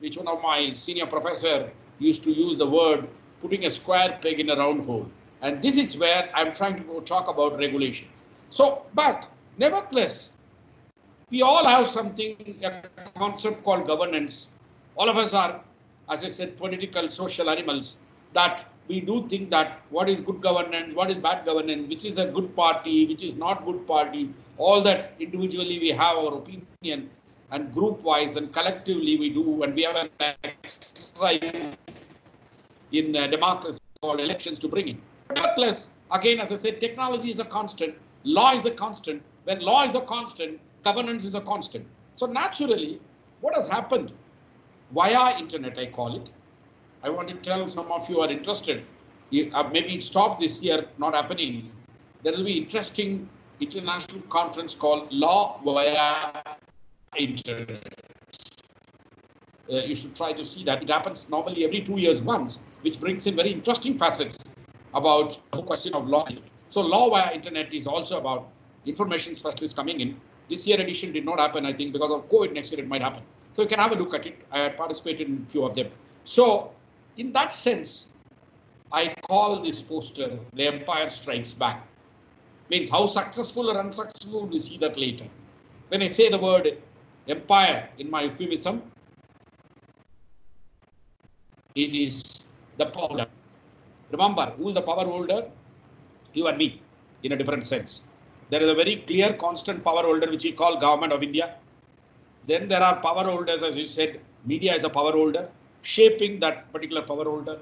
which one of my senior professor used to use the word putting a square peg in a round hole. And this is where I'm trying to talk about regulation. So, but nevertheless, we all have something, a concept called governance. All of us are, as I said, political, social animals, that we do think that what is good governance, what is bad governance, which is a good party, which is not good party, all that individually we have our opinion, and group wise and collectively we do, and we have an exercise in democracy called elections to bring in. Nevertheless, again, as I said, technology is a constant, law is a constant. When law is a constant, governance is a constant. So naturally, what has happened via internet, I call it. I want to tell some of you are interested. Maybe it stopped this year, not happening. There will be interesting international conference called Law via Internet. You should try to see that. It happens normally every 2 years once, which brings in very interesting facets about the question of law. So law via internet is also about information specialists coming in. This year edition did not happen, I think, because of COVID. Next year it might happen. So you can have a look at it. I had participated in a few of them. So in that sense, I call this poster, The Empire Strikes Back. Means how successful or unsuccessful, we see that later. When I say the word empire in my euphemism, it is the power holder. Remember, who is the power holder? You and me, in a different sense. There is a very clear constant power holder which we call Government of India. Then there are power holders, as you said, media is a power holder, shaping that particular power holder.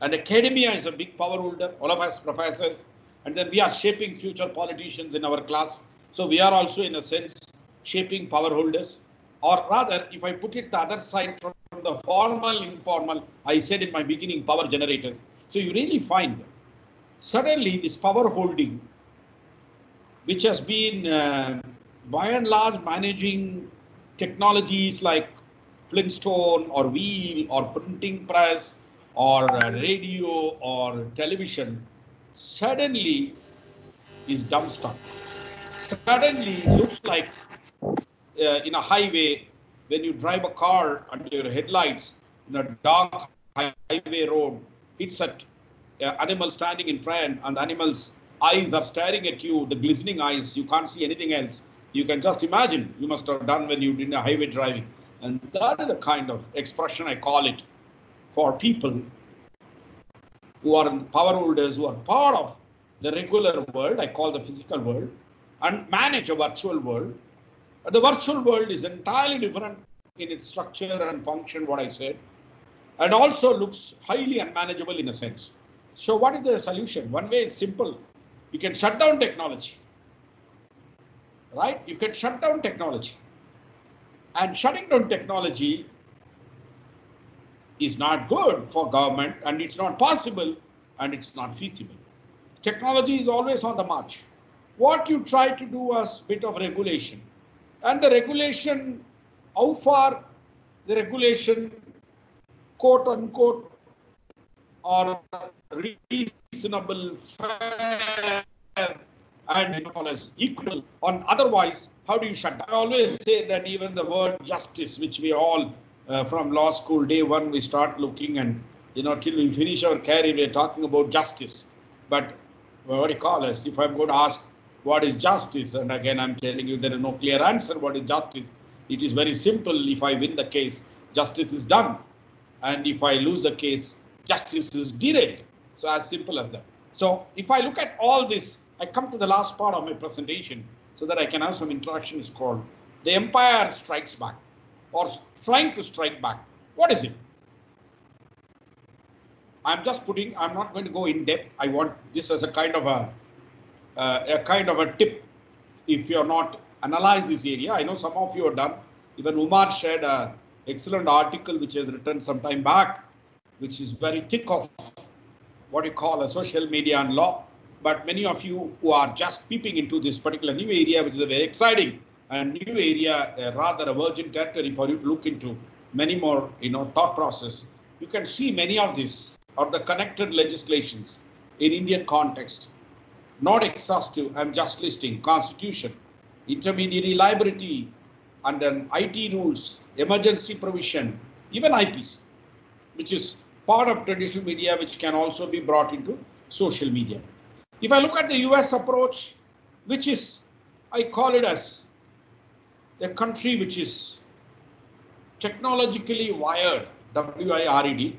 And academia is a big power holder, all of us professors. And then we are shaping future politicians in our class. So we are also, in a sense, shaping power holders. Or rather, if I put it the other side from the formal, informal, I said in my beginning, power generators. So you really find suddenly this power holding, which has been by and large managing technologies like Flintstone or wheel or printing press or radio or television, suddenly is dumbstruck. Suddenly looks like in a highway, when you drive a car under your headlights in a dark highway road, hits at animal standing in front, and the animal's eyes are staring at you, the glistening eyes, you can't see anything else. You can just imagine you must have done when you did a highway driving. And that is the kind of expression, I call it, for people who are power holders, who are part of the regular world, I call the physical world, and manage a virtual world. The virtual world is entirely different in its structure and function, what I said, and also looks highly unmanageable in a sense. So what is the solution? One way is simple. You can shut down technology, right? You can shut down technology. And shutting down technology is not good for government, and it's not possible, and it's not feasible. Technology is always on the march. What you try to do is a bit of regulation. And the regulation, how far the regulation, quote unquote, are reasonable, fair, and equal, on otherwise, how do you shut down? I always say that even the word justice, which we all from law school day one, we start looking, and till we finish our career, we're talking about justice. But what do you call us? If I'm going to ask what is justice, and again I'm telling you there is no clear answer what is justice. It is very simple. If I win the case, justice is done, and if I lose the case, justice is derailed. So as simple as that. So if I look at all this, I come to the last part of my presentation so that I can have some interaction. Is called The Empire Strikes Back, or trying to strike back. What is it? I'm just putting, I'm not going to go in depth. I want this as a kind of a tip. If you're not analyzed this area, I know some of you are done. Even Umar shared an excellent article which is written some time back, which is very thick of what you call a social media and law. But many of you who are just peeping into this particular new area, which is a very exciting and new area, rather a virgin territory for you to look into many more, thought process. You can see many of these are the connected legislations in Indian context. not exhaustive, I'm just listing constitution, intermediary liability, and then IT rules, emergency provision, even IPC, which is part of traditional media, which can also be brought into social media. If I look at the US approach, which is, I call it as a country which is technologically wired, WIRED.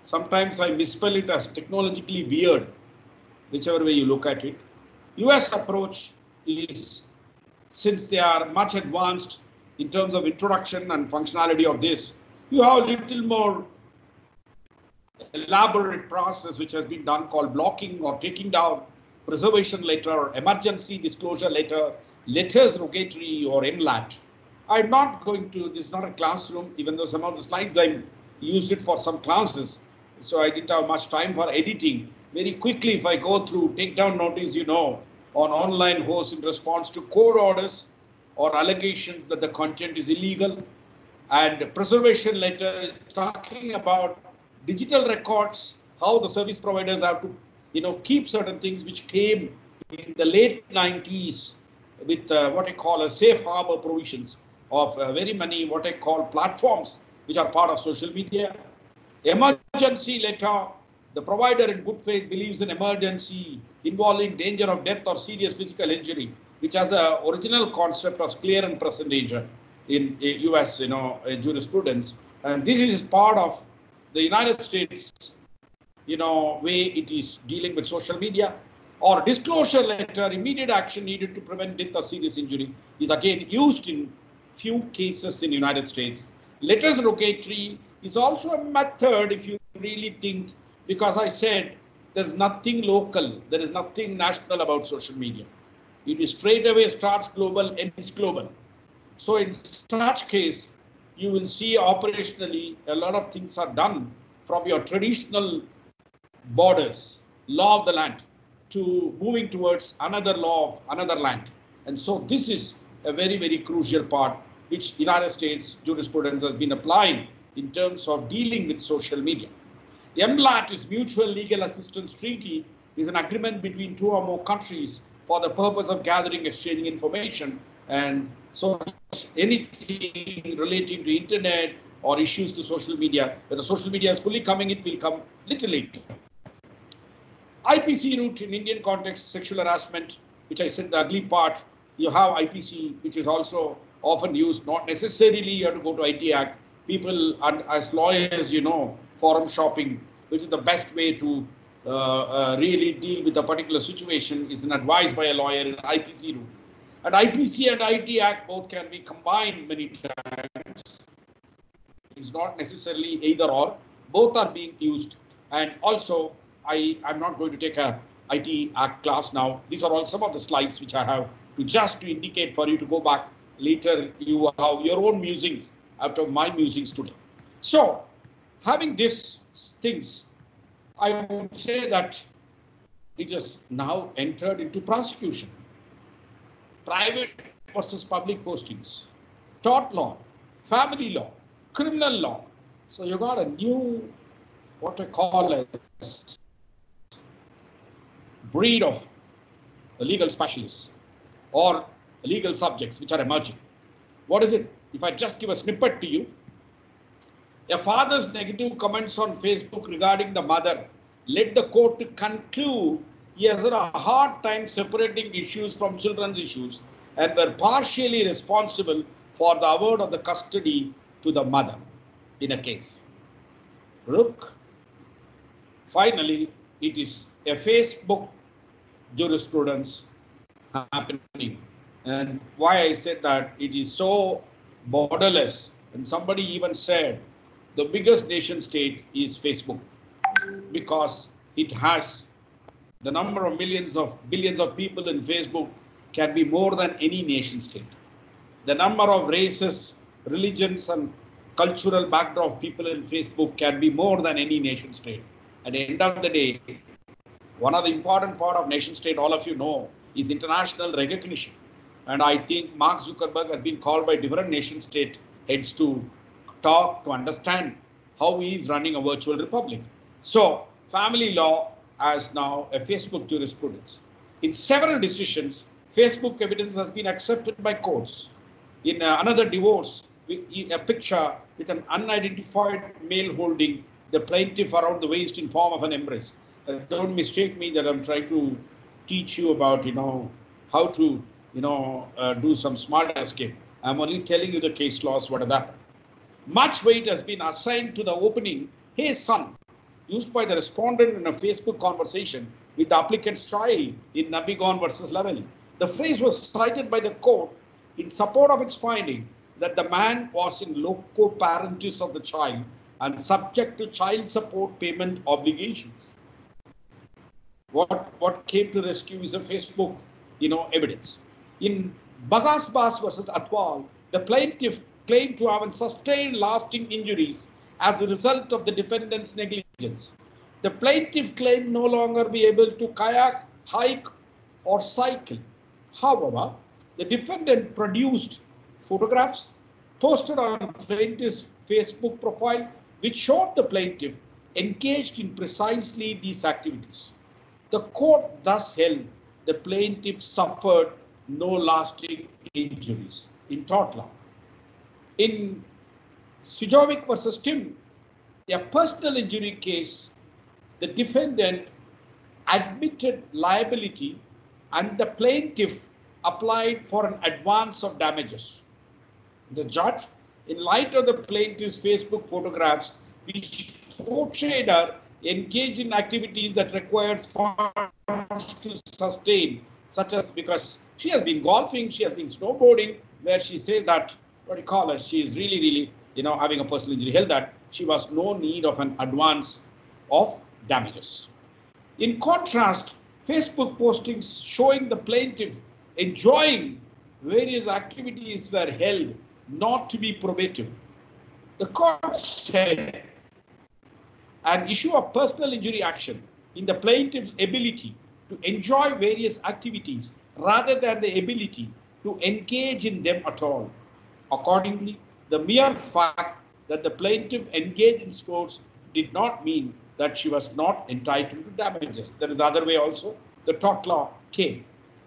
Sometimes I misspell it as technologically weird, whichever way you look at it. US approach is, since they are much advanced in terms of introduction and functionality of this, you have a little more elaborate process which has been done called blocking or taking down, preservation letter, emergency disclosure letter, letters rogatory or MLAT. I'm not going to, this is not a classroom, even though some of the slides I used it for some classes, so I didn't have much time for editing. Very quickly, if I go through, take down notice, you know, on online hosts in response to court orders or allegations that the content is illegal. And preservation letter is talking about digital records, how the service providers have to, you know, keep certain things which came in the late 90s with what I call a safe harbor provisions of very many what I call platforms which are part of social media. Emergency letter, the provider in good faith believes in emergency involving danger of death or serious physical injury, which has a original concept of clear and present danger in US, you know, jurisprudence. And this is part of the United States, you know, way it is dealing with social media. Or disclosure letter, immediate action needed to prevent death or serious injury, is again used in few cases in the United States. Letters rogatory is also a method if you really think, because I said there's nothing local, there is nothing national about social media. It is straight away starts global, ends global. So in such case, you will see operationally a lot of things are done from your traditional borders, law of the land, to moving towards another law of another land. And so this is a very, very crucial part which United States jurisprudence has been applying in terms of dealing with social media. The MLAT is Mutual Legal Assistance Treaty, is an agreement between two or more countries for the purpose of gathering, exchanging information. And so anything relating to internet or issues to social media, whether social media is fully coming, it will come little later. IPC route in Indian context, sexual harassment, which I said the ugly part, you have IPC, which is also often used, not necessarily you have to go to IT Act. People, and as lawyers, you know, forum shopping, which is the best way to really deal with a particular situation, is an advice by a lawyer in IPC route. And IPC and IT Act both can be combined many times. It's not necessarily either or, both are being used. And also, I'm not going to take a IT Act class now. These are all some of the slides which I have to just to indicate for you to go back later. You have your own musings after my musings today. So, having these things, I would say that it has now entered into prosecution. Private versus public postings, tort law, family law, criminal law. So you got a new, what I call as breed of legal specialists or legal subjects which are emerging. What is it? If I just give a snippet to you, a father's negative comments on Facebook regarding the mother led the court to conclude he has a hard time separating issues from children's issues and were partially responsible for the award of the custody to the mother in a case. Look, finally, it is a Facebook jurisprudence happening. And why I said that it is so borderless, and somebody even said the biggest nation state is Facebook because it has the number of billions of people in Facebook can be more than any nation state. The number of races, religions, and cultural background of people in Facebook can be more than any nation state. At the end of the day, one of the important part of nation state, all of you know, is international recognition. And I think Mark Zuckerberg has been called by different nation state heads to talk, to understand how he is running a virtual republic. So family law, as now a Facebook jurisprudence. In several decisions, Facebook evidence has been accepted by courts. In another divorce, a picture with an unidentified male holding the plaintiff around the waist in form of an embrace. Don't mistake me that I'm trying to teach you about, how to, do some smart escape. I'm only telling you the case laws, what are that. Much weight has been assigned to the opening, "Hey son," used by the respondent in a Facebook conversation with the applicant's child in Nabigon versus Lavelle. The phrase was cited by the court in support of its finding that the man was in loco parentis of the child and subject to child support payment obligations. What came to rescue is a Facebook, evidence. In Bagasbas versus Atwal, the plaintiff claimed to have sustained lasting injuries as a result of the defendant's negligence. The plaintiff claimed no longer be able to kayak, hike, or cycle. However, the defendant produced photographs posted on plaintiff's Facebook profile, which showed the plaintiff engaged in precisely these activities. The court thus held the plaintiff suffered no lasting injuries in tort law. In Sijovic versus Tim, a personal injury case, the defendant admitted liability and the plaintiff applied for an advance of damages. The judge, in light of the plaintiff's Facebook photographs, which portrayed her engaged in activities that requires funds to sustain, such as because she has been golfing, she has been snowboarding, where she said that, she is really, having a personal injury, held that she was no need of an advance of damages. In contrast, Facebook postings showing the plaintiff enjoying various activities were held not to be probative. The court said an issue of personal injury action in the plaintiff's ability to enjoy various activities rather than the ability to engage in them at all. Accordingly, the mere fact that the plaintiff engaged in sports did not mean that she was not entitled to damages. There is the other way also. The tort law came.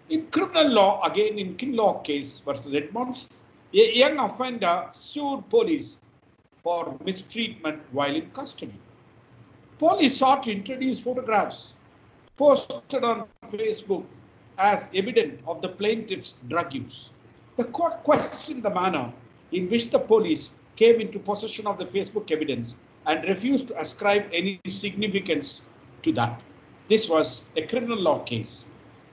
In criminal law, again in Kinloch case versus Edmonds, a young offender sued police for mistreatment while in custody. Police sought to introduce photographs posted on Facebook as evidence of the plaintiff's drug use. The court questioned the manner in which the police came into possession of the Facebook evidence and refused to ascribe any significance to that. This was a criminal law case.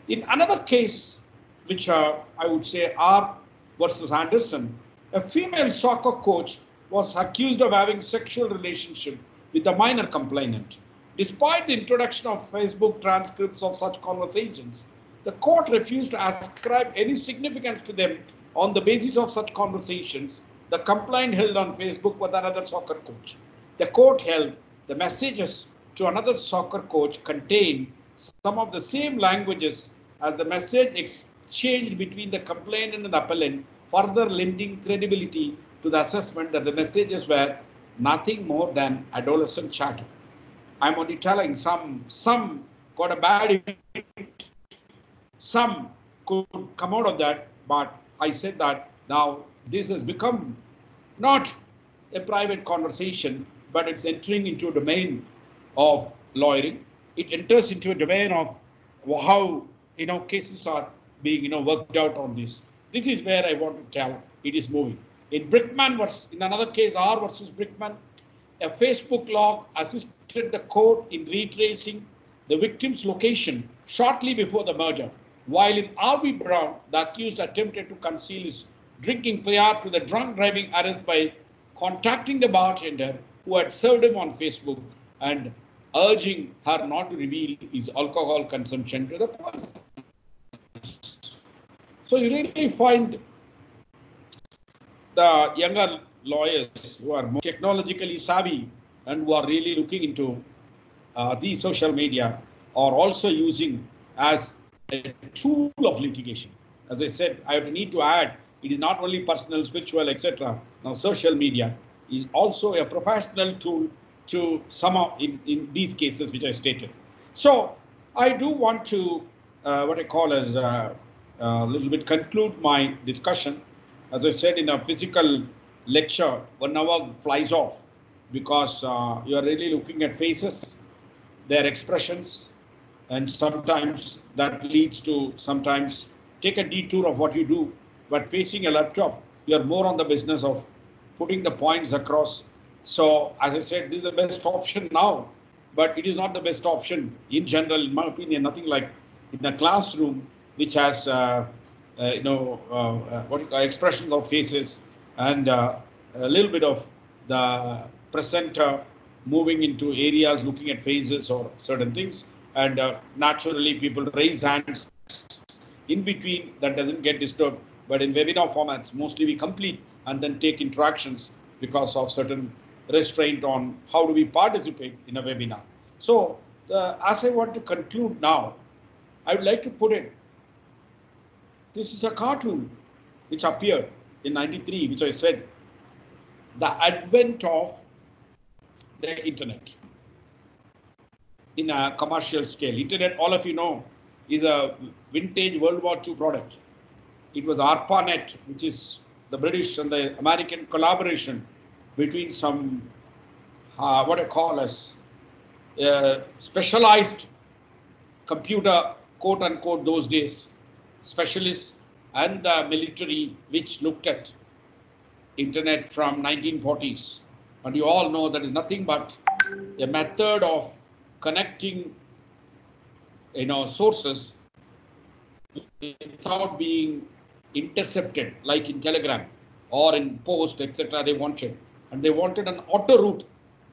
In another case, which I would say R versus Anderson, a female soccer coach was accused of having sexual relationship with a minor complainant. Despite the introduction of Facebook transcripts of such conversations, the court refused to ascribe any significance to them on the basis of such conversations. The complaint held on Facebook with another soccer coach. The court held the messages to another soccer coach contained some of the same languages as the message exchanged between the complainant and the appellant, further lending credibility to the assessment that the messages were nothing more than adolescent chatter. I'm only telling some got a bad effect, some could come out of that, but I said that now this has become not a private conversation, but it's entering into a domain of lawyering. It enters into a domain of how cases are being worked out on this. This is where I want to tell it is moving. In Brickman versus, in another case, R versus Brickman, a Facebook log assisted the court in retracing the victim's location shortly before the murder. While in R.B. Brown, the accused attempted to conceal his drinking prior to the drunk driving arrest by contacting the bartender who had served him on Facebook and urging her not to reveal his alcohol consumption to the police. So you really find the younger lawyers who are more technologically savvy and who are really looking into the social media are also using as a tool of litigation. As I said, I need to add, it is not only personal, spiritual, etc. Now, social media is also a professional tool to sum up in these cases which I stated. So I do want to, what I call as a little bit conclude my discussion. As I said, in a physical lecture, 1 hour flies off because you are really looking at faces, their expressions, and sometimes that leads to sometimes take a detour of what you do. But facing a laptop, you are more on the business of putting the points across. So as I said, this is the best option now, but it is not the best option in general, in my opinion. Nothing like in a classroom which has expressions of faces and a little bit of the presenter moving into areas looking at faces or certain things, and naturally people raise hands in between, that doesn't get disturbed. But in webinar formats, mostly we complete and then take interactions because of certain restraint on how do we participate in a webinar. So as I want to conclude now, I would like to put it, this is a cartoon which appeared in '93, which I said, the advent of the internet in a commercial scale. Internet, all of you know, is a vintage World War II product. It was ARPANET, which is the British and the American collaboration between some, what I call as specialized computer, quote unquote, those days, specialists and the military, which looked at internet from 1940s. And you all know that is nothing but a method of connecting sources without being intercepted, like in Telegram or in Post, etc. They wanted an auto route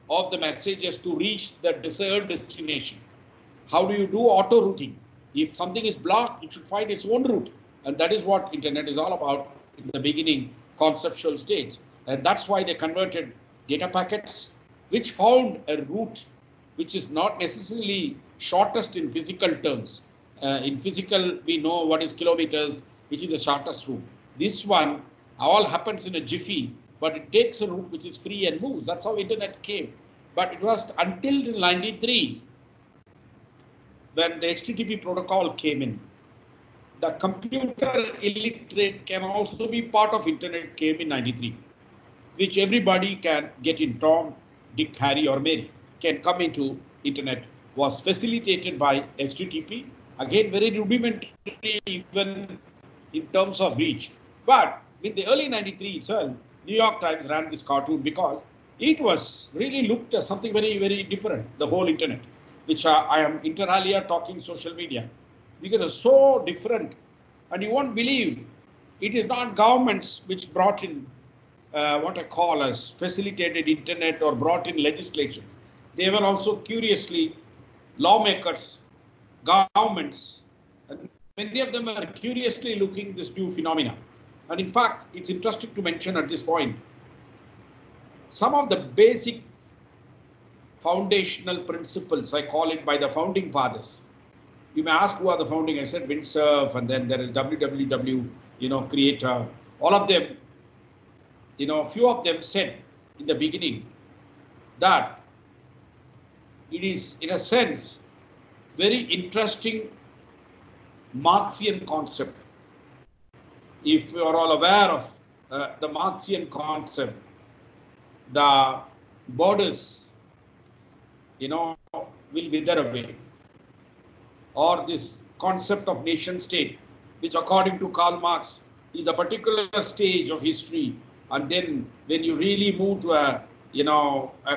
of the messages to reach the desired destination. How do you do auto routing? If something is blocked, it should find its own route, and that is what internet is all about in the beginning, conceptual stage. And that's why they converted data packets, which found a route which is not necessarily shortest in physical terms. In physical, we know what is kilometers, which is the shortest route. This one all happens in a jiffy, but it takes a route which is free and moves. That's how internet came. But it was until '93 when the HTTP protocol came in. The computer illiterate can also be part of internet came in '93, which everybody can get in. Tom, Dick, Harry, or Mary can come into internet, was facilitated by HTTP. Again, very rudimentary even in terms of reach. But in the early '93 itself, New York Times ran this cartoon because it was really looked at something very, very different, the whole internet, which I am inter alia talking social media, because it's so different. And you won't believe, it is not governments which brought in what I call as facilitated internet or brought in legislations. They were also curiously lawmakers, governments, and many of them are curiously looking this new phenomena. And in fact, it's interesting to mention at this point, some of the basic foundational principles, I call it, by the founding fathers. You may ask who are the founding. I said Windsurf, and then there is www, creator. All of them, a few of them said in the beginning that it is, in a sense, very interesting Marxian concept. If you are all aware of the Marxian concept, the borders, will wither away. Or this concept of nation state, which according to Karl Marx is a particular stage of history. And then when you really move to a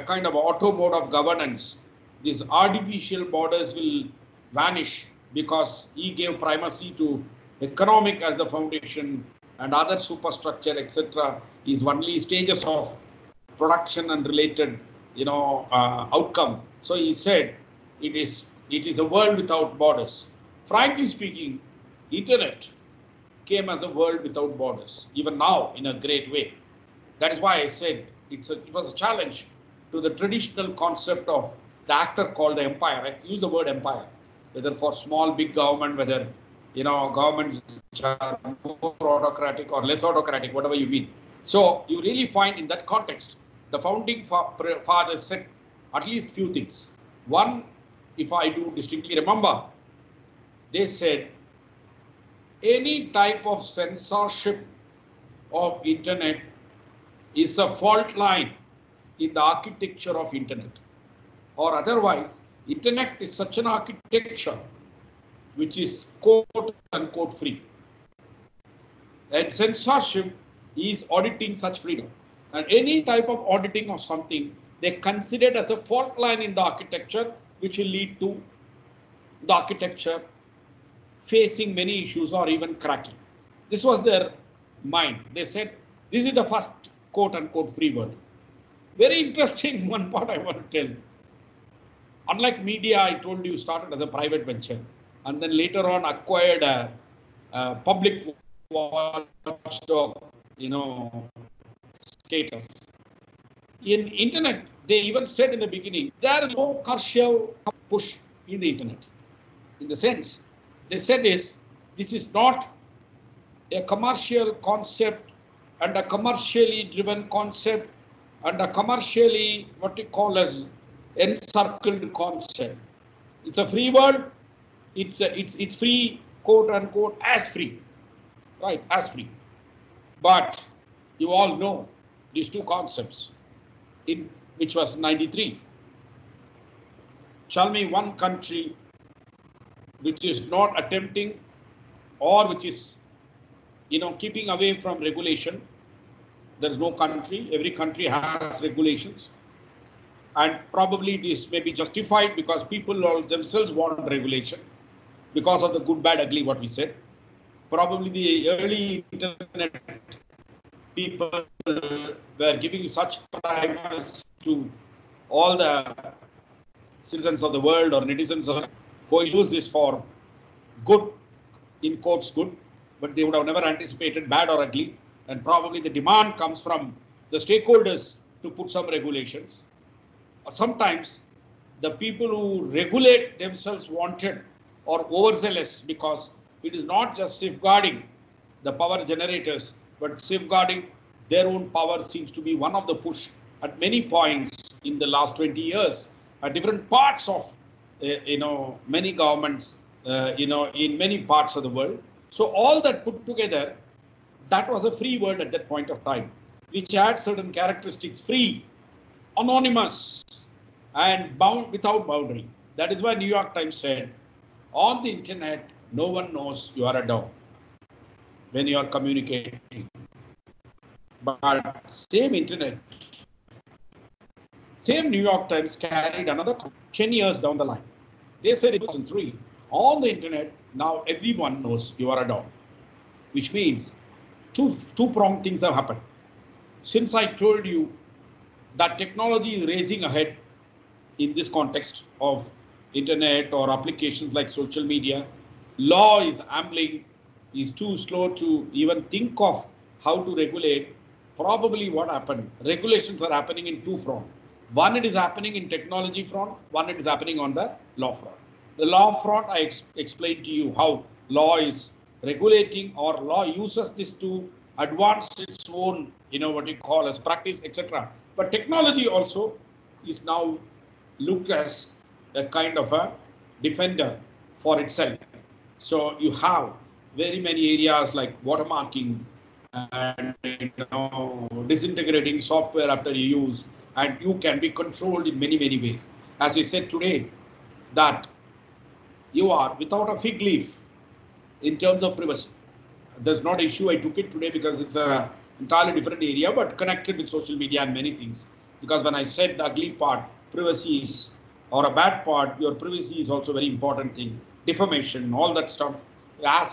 kind of auto mode of governance, these artificial borders will vanish because he gave primacy to economic as the foundation, and other superstructure, etc., is only stages of production and related, outcome. So he said it is a world without borders. Frankly speaking, internet came as a world without borders, even now in a great way. That is why I said it was a challenge to the traditional concept of the actor called the empire. I use the word empire, whether for small, big government, whether governments which are more autocratic or less autocratic, whatever you mean. So you really find in that context, the founding fathers said at least few things. One, if I do distinctly remember, they said any type of censorship of internet is a fault line in the architecture of internet, or otherwise internet is such an architecture which is quote unquote free, and censorship is auditing such freedom, and any type of auditing of something they considered as a fault line in the architecture which will lead to the architecture facing many issues or even cracking. This was their mind. They said this is the first quote unquote free world. Very interesting one part I want to tell. Unlike media, I told you, started as a private venture and then later on acquired a public watchdog, status. In internet, they even said in the beginning, there is no commercial push in the internet. In the sense, they said this is not a commercial concept and a commercially driven concept and a commercially what we call as encircled concept. It's a free world. It's free, quote unquote, as free, right? As free. But you all know these two concepts, in which was 93. Tell me one country which is not attempting or which is, keeping away from regulation. There is no country. Every country has regulations. And probably this may be justified because people all themselves want regulation because of the good, bad, ugly, what we said. Probably the early internet people were giving such primacy to all the citizens of the world or netizens who use this for good, in quotes good, but they would have never anticipated bad or ugly. And probably the demand comes from the stakeholders to put some regulations. Or sometimes the people who regulate themselves wanted or overzealous because it is not just safeguarding the power generators, but safeguarding their own power seems to be one of the push at many points in the last 20 years at different parts of, many governments, in many parts of the world. So all that put together, that was a free world at that point of time, which had certain characteristics: free, anonymous, and bound without boundary. That is why New York Times said, on the internet, no one knows you are a dog when you are communicating. But same internet, same New York Times carried another 10 years down the line. They said in 2003, on the internet, now everyone knows you are a dog, which means two-pronged things have happened. Since I told you that technology is racing ahead in this context of internet or applications like social media, law is ambling, is too slow to even think of how to regulate. Probably what happened, regulations are happening in two fronts. One, it is happening in technology front, one, it is happening on the law front. The law front, I explained to you how law is regulating or law uses this to advance its own, what you call as practice, etc. But technology also is now looked as a kind of a defender for itself. So you have very many areas like watermarking and disintegrating software after you use, and you can be controlled in many, many ways. As I said today, that you are without a fig leaf in terms of privacy. There's not an issue. I took it today because it's a entirely different area, but connected with social media and many things. Because when I said the ugly part, privacy is, or a bad part, your privacy is also a very important thing. Defamation, all that stuff,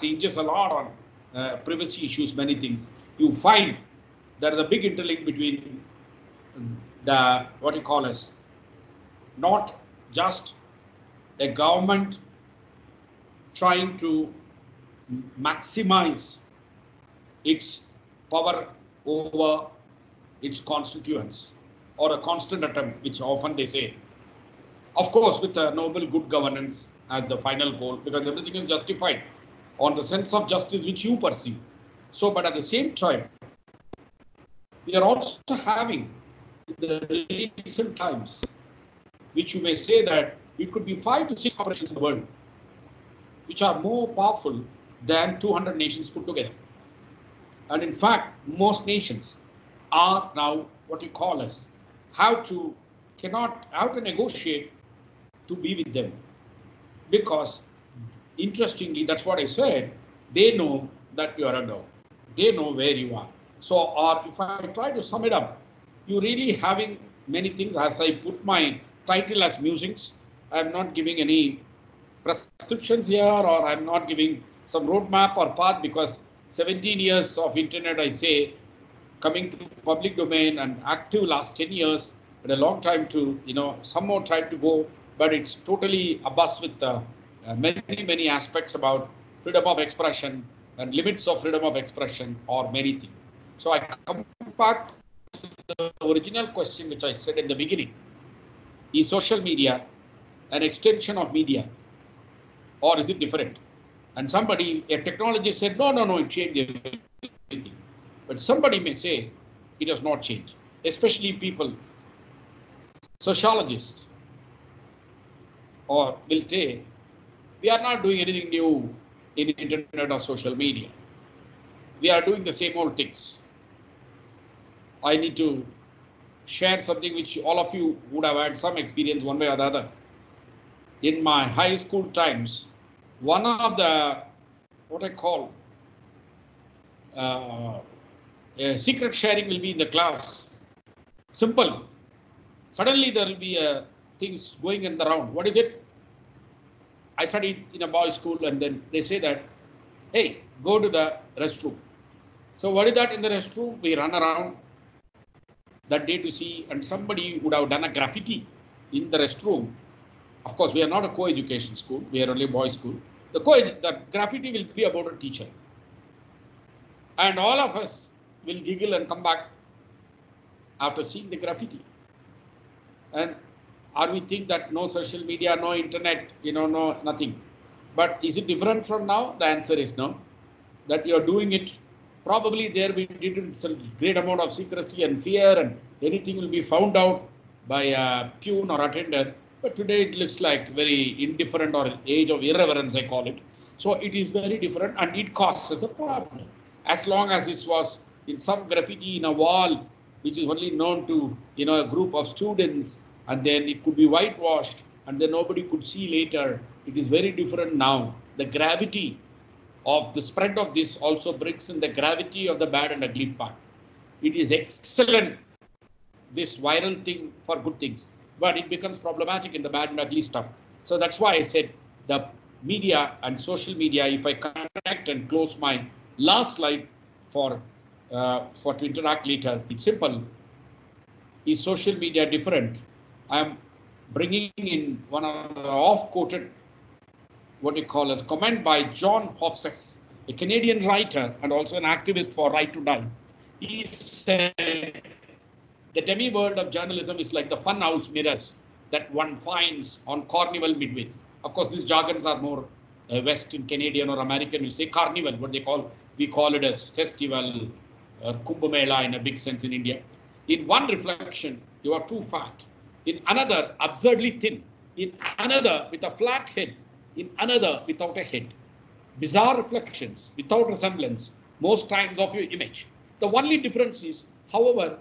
hinges a lot on privacy issues, many things. You find there is a big interlink between the, what you call as, not just a government trying to maximize its power over its constituents, or a constant attempt, which often they say, of course, with a noble good governance as the final goal, because everything is justified on the sense of justice which you perceive. So, but at the same time, we are also having in the recent times, which you may say that it could be 5 to 6 corporations in the world which are more powerful than 200 nations put together. And in fact, most nations are now what you call as how to negotiate to be with them. Because interestingly, that's what I said, they know that you are a dog. They know where you are. So, or if I try to sum it up, you're really having many things. As I put my title as musings, I'm not giving any prescriptions here, or I'm not giving some roadmap or path, because 17 years of internet, I say, coming to public domain and active last 10 years, but a long time to, some more tried to go, but it's totally abuzz with many aspects about freedom of expression and limits of freedom of expression or many things. So I come back to the original question which I said in the beginning. Is social media an extension of media, or is it different? And somebody, a technologist said, no, it changed everything. But somebody may say it has not changed, especially people, sociologists, or will say, we are not doing anything new in internet or social media. We are doing the same old things. I need to share something which all of you would have had some experience one way or the other. In my high school times, one of the, what I call, secret sharing will be in the class. Simple. Suddenly there will be things going in the round. What is it? I studied in a boys' school, and then they say that, hey, go to the restroom. So what is that in the restroom? We run around that day to see, and somebody would have done a graffiti in the restroom. Of course, we are not a co-education school. We are only a boys' school. The graffiti will be about a teacher. And all of us will giggle and come back after seeing the graffiti. And we think that no social media, no internet, no nothing. But is it different from now? The answer is no. That you're doing it, probably there we did it with a great amount of secrecy and fear, and anything will be found out by a peon or attendant. But today it looks like very indifferent, or age of irreverence, I call it. So it is very different, and it causes the problem. As long as this was in some graffiti in a wall, which is only known to a group of students, and then it could be whitewashed, and then nobody could see later. It is very different now. The gravity of the spread of this also brings in the gravity of the bad and ugly part. It is excellent, this viral thing, for good things, but it becomes problematic in the bad and ugly stuff. So that's why I said the media and social media, if I connect and close my last slide for to interact later, it's simple. Is social media different? I'm bringing in one of the oft-quoted, what we call as comment by John Hofstede, a Canadian writer and also an activist for Right to Die. He said, the demi-world of journalism is like the funhouse mirrors that one finds on carnival midways. Of course, these jargons are more Western Canadian or American. You say carnival, what we call it as festival, Kumbh Mela in a big sense in India. In one reflection, you are too fat. In another, absurdly thin. In another, with a flat head. In another, without a head. Bizarre reflections, without resemblance, most times of your image. The only difference is, however,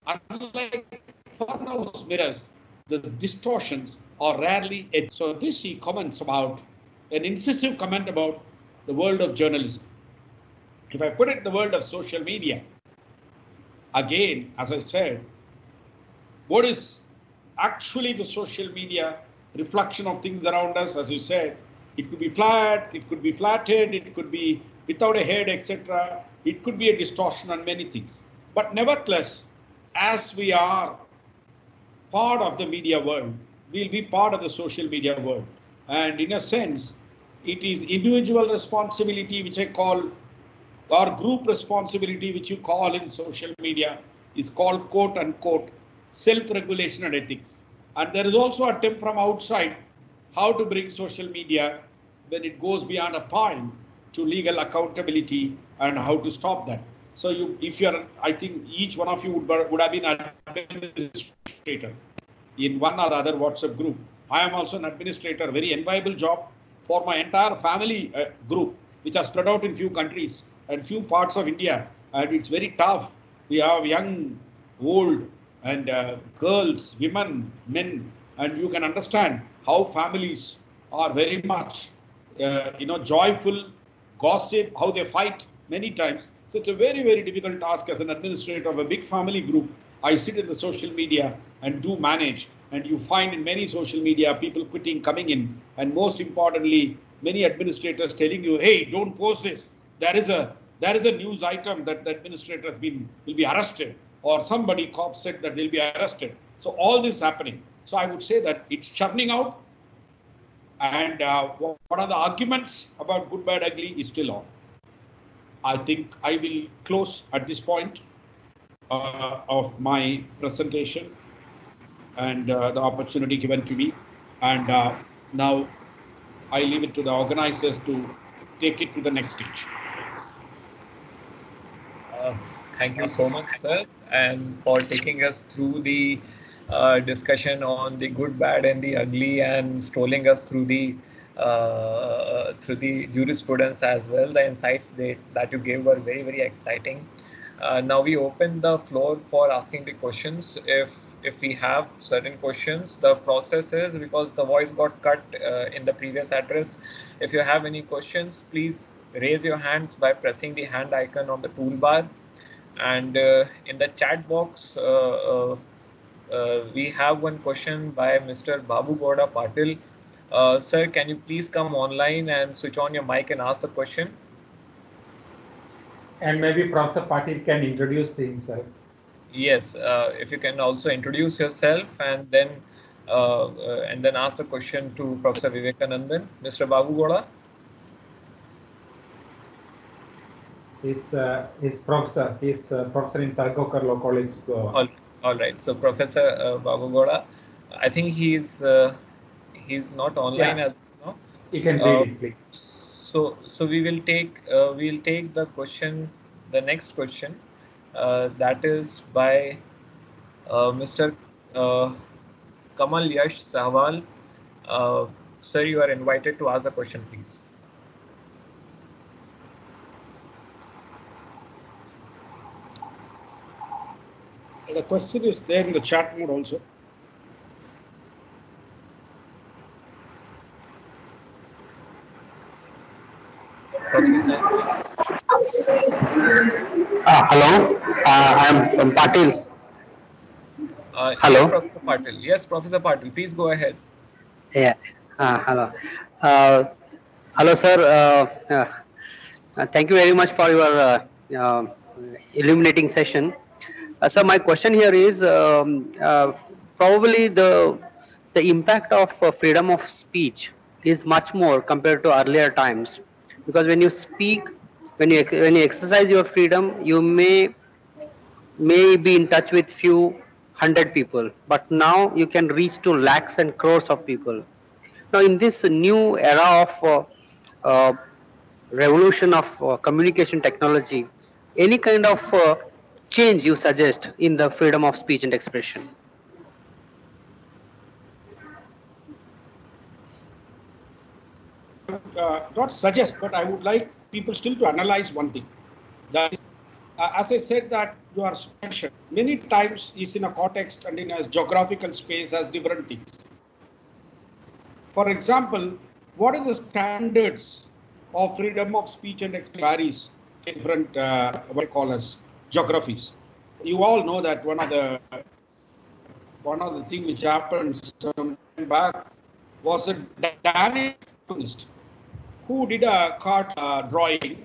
unlike funhouse mirrors, the distortions are rarely edged. So this he comments about, an incisive comment about the world of journalism. If I put it in the world of social media, again, as I said, what is actually the social media reflection of things around us? As you said, it could be flat, it could be flattened, it could be without a head, etc. It could be a distortion on many things. But nevertheless, as we are part of the media world, we'll be part of the social media world. And in a sense, it is individual responsibility, which I call, or group responsibility, which you call in social media, is called quote unquote self-regulation and ethics. And there is also an attempt from outside how to bring social media, when it goes beyond a point, to legal accountability and how to stop that. So if you're, I think each one of you would have been an administrator in one or the other WhatsApp group. I am also an administrator, very enviable job for my entire family group, which are spread out in few countries and few parts of India. And it's very tough. We have young, old, and girls, women, men, and you can understand how families are very much, joyful, gossip, how they fight many times. So it's a very, very difficult task as an administrator of a big family group. I sit in the social media and do manage, and you find in many social media people quitting, coming in, and most importantly, many administrators telling you, "Hey, don't post this. There is a news item that the administrator will be arrested, or somebody cop said that they'll be arrested." So all this happening. So I would say that it's churning out, and what are the arguments about good, bad, ugly is still on. I think I will close at this point of my presentation and the opportunity given to me. And now I leave it to the organizers to take it to the next stage. Thank you so much, sir, and for taking us through the discussion on the good, bad, and the ugly, and strolling us through the jurisprudence as well. The insights that you gave were very, very exciting. Now we open the floor for asking the questions. If we have certain questions, the process is, because the voice got cut in the previous address, if you have any questions, please raise your hands by pressing the hand icon on the toolbar. And in the chat box, we have one question by Mr. Babu Goda Patil. Sir, can you please come online and switch on your mic and ask the question? And maybe Professor Patil can introduce himself. Yes, if you can also introduce yourself and then ask the question to Professor Vivekanandan. Mr. Babu Goda. He's professor. He's professor in Salkokar Law College, Goa. All right. So Professor Babu Goda, I think he's not online as now. You can read it, please. So we will take the question, the next question, that is by Mr. Kamal Yash Sahwal. Sir, you are invited to ask the question, please. The question is there in the chat mode also. Hello, I am Patil. Hello. Yes, Professor Patil. Yes, Professor Patil. Please go ahead. Yeah. Hello. Hello, sir. Thank you very much for your illuminating session. So my question here is probably the impact of freedom of speech is much more compared to earlier times, because when you speak, when you exercise your freedom, you may be in touch with few hundred people, but now you can reach to lakhs and crores of people. Now in this new era of revolution of communication technology, any kind of change you suggest in the freedom of speech and expression? Not suggest, but I would like people still to analyze one thing. That is, as I said, that your expression many times is in a context and in a geographical space as different things. For example, what are the standards of freedom of speech and expression varies in different what I call as geographies. You all know that one of the things which happened some time back was a Danish cartoonist who did a card drawing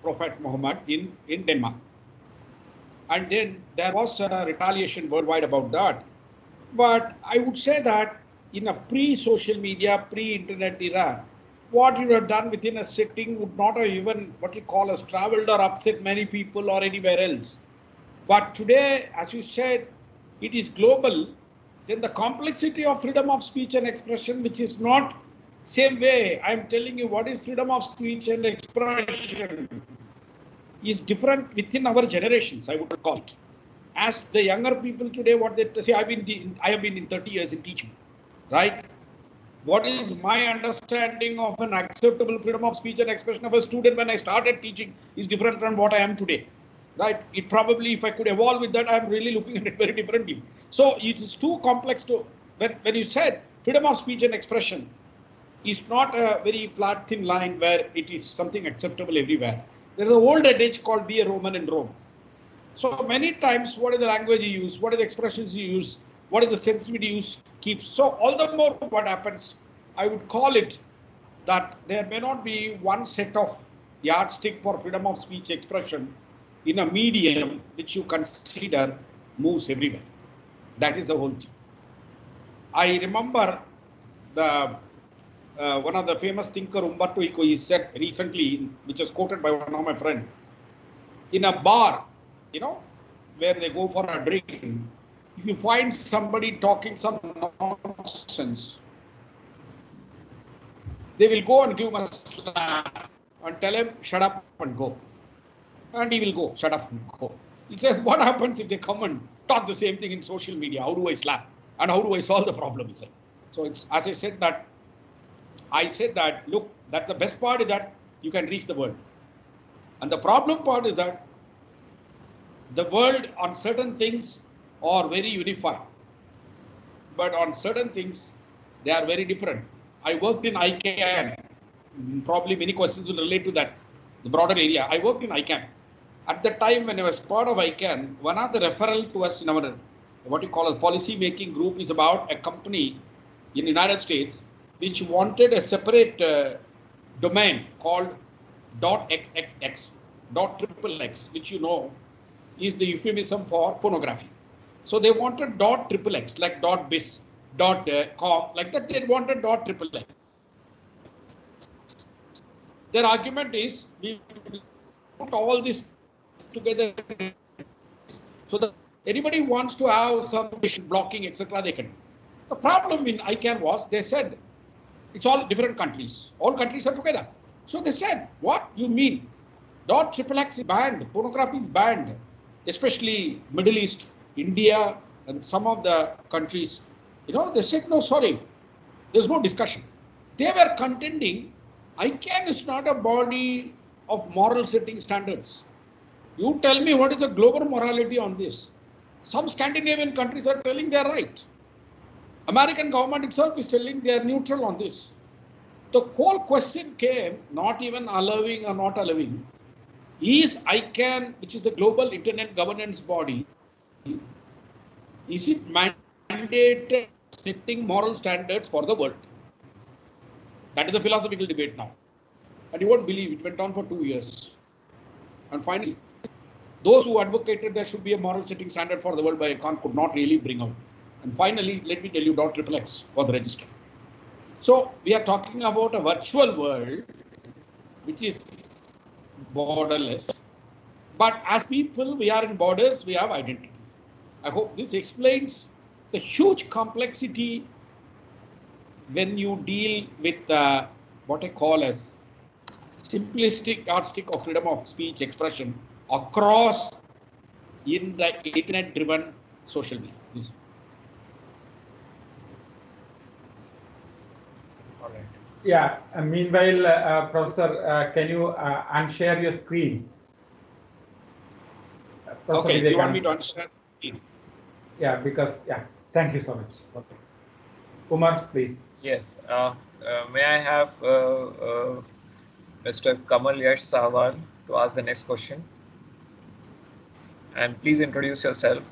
Prophet Muhammad in Denmark. And then there was a retaliation worldwide about that. But I would say that in a pre-social media, pre-internet era, what you have done within a setting would not have even what you call as traveled or upset many people or anywhere else. But today, as you said, it is global. Then the complexity of freedom of speech and expression, which is not same way, I'm telling you what is freedom of speech and expression, is different within our generations, I would call it. As the younger people today, what they say, I have been in 30 years in teaching, right? what is my understanding of an acceptable freedom of speech and expression of a student when I started teaching is different from what I am today. Right? It probably, if I could evolve with that, I'm really looking at it very differently. So it is too complex to, when you said freedom of speech and expression is not a very flat, thin line where it is something acceptable everywhere. There's an old adage called be a Roman in Rome. So many times, what is the language you use? What are the expressions you use? What is the sensitivity you use? Keeps. So all the more what happens, I would call it that there may not be one set of yardstick for freedom of speech expression in a medium which you consider moves everywhere. That is the whole thing. I remember the one of the famous thinker Umberto Eco, he said recently, which was quoted by one of my friends, in a bar, where they go for a drink, if you find somebody talking some nonsense, they will go and give him a slap and tell him, shut up and go. And he will go, shut up and go. He says, what happens if they come and talk the same thing in social media? How do I slap? And how do I solve the problem? He said. So it's, as I said that, look, that the best part is that you can reach the world. And the problem part is that the world on certain things are very unified. But on certain things, they are very different. I worked in ICANN. Probably many questions will relate to that, the broader area. I worked in ICANN. At the time when I was part of ICANN, one of the referral to us in our, what you call a policy making group is about a company in the United States which wanted a separate domain called .xxx, .xxx, which is the euphemism for pornography. So they wanted .xxx, like .biz, .com, like that. They wanted .xxx. Their argument is we put all this together so that anybody wants to have some blocking, etc., they can. The problem in ICANN was they said it's all different countries. All countries are together. So they said, what you mean? .xxx is banned. Pornography is banned, especially Middle East, India, and some of the countries. They said, no, sorry, there's no discussion. They were contending ICANN is not a body of moral setting standards. You tell me what is the global morality on this. Some Scandinavian countries are telling they are right. American government itself is telling they are neutral on this. The whole question came not even allowing or not allowing. Is ICANN, which is the global internet governance body, is it mandated setting moral standards for the world? That is the philosophical debate now. And you won't believe it went on for 2 years. And finally, those who advocated there should be a moral setting standard for the world by ICANN could not really bring out. And finally, let me tell you, .xxx was registered. So we are talking about a virtual world which is borderless. But as people, we are in borders, we have identities. I hope this explains the huge complexity when you deal with what I call as simplistic yardstick of freedom of speech expression across in the internet-driven social media. All right. Yeah. Meanwhile, Professor, can you unshare your screen? Professor Okay. Do you want Vivekanand. me to understand? Yeah. Because Thank you so much. Okay. Umar, please. Yes. May I have Mr. Kamal Yash Sahwal to ask the next question? And please introduce yourself.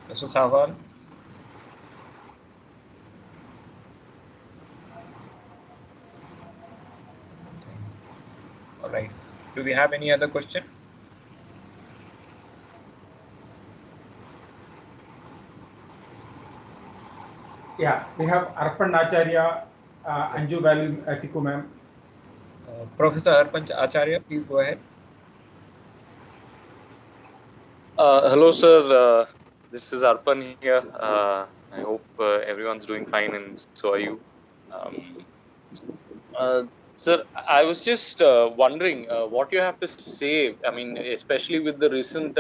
Mr. Sahwal. All right. Do we have any other question? Yeah, we have Arpan Acharya, Anju Value Tiku ma'am. Professor Arpan Acharya, please go ahead. Hello, sir. This is Arpan here. I hope everyone's doing fine, and so are you. Sir, I was just wondering what you have to say. I mean, especially with the recent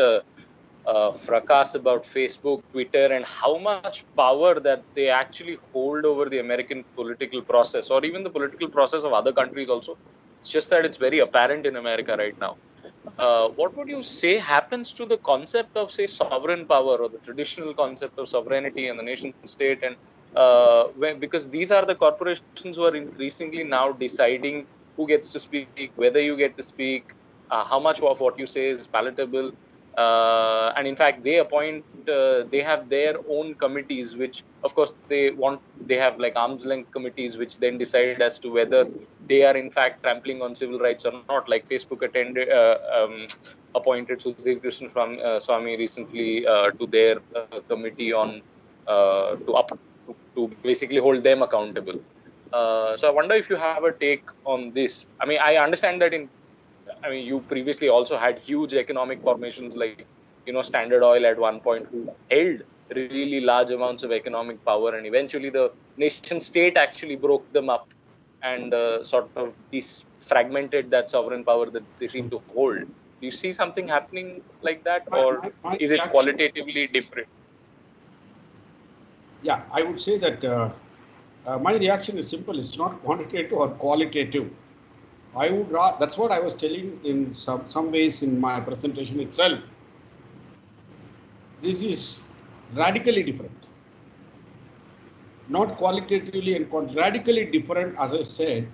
fracas about Facebook, Twitter, and how much power that they actually hold over the American political process, or even the political process of other countries also. It's just that it's very apparent in America right now. What would you say happens to the concept of, say, sovereign power, or the traditional concept of sovereignty and the nation state? And because these are the corporations who are increasingly now deciding who gets to speak, whether you get to speak, how much of what you say is palatable. And in fact, they have their own committees, which of course they have like arm's length committees, which then decide as to whether they are in fact trampling on civil rights or not. Like Facebook appointed Sudhir Krishna Swamy recently to their committee on to basically hold them accountable. So I wonder if you have a take on this. I mean, I understand that you previously also had huge economic formations like, Standard Oil at one point, who held really large amounts of economic power, and eventually the nation state actually broke them up and sort of fragmented that sovereign power that they seem to hold. Do you see something happening like that, or is it qualitatively different? Yeah, I would say that my reaction is simple. It's not quantitative or qualitative. That's what I was telling in some ways in my presentation itself. This is radically different. Not qualitatively and radically different, as I said.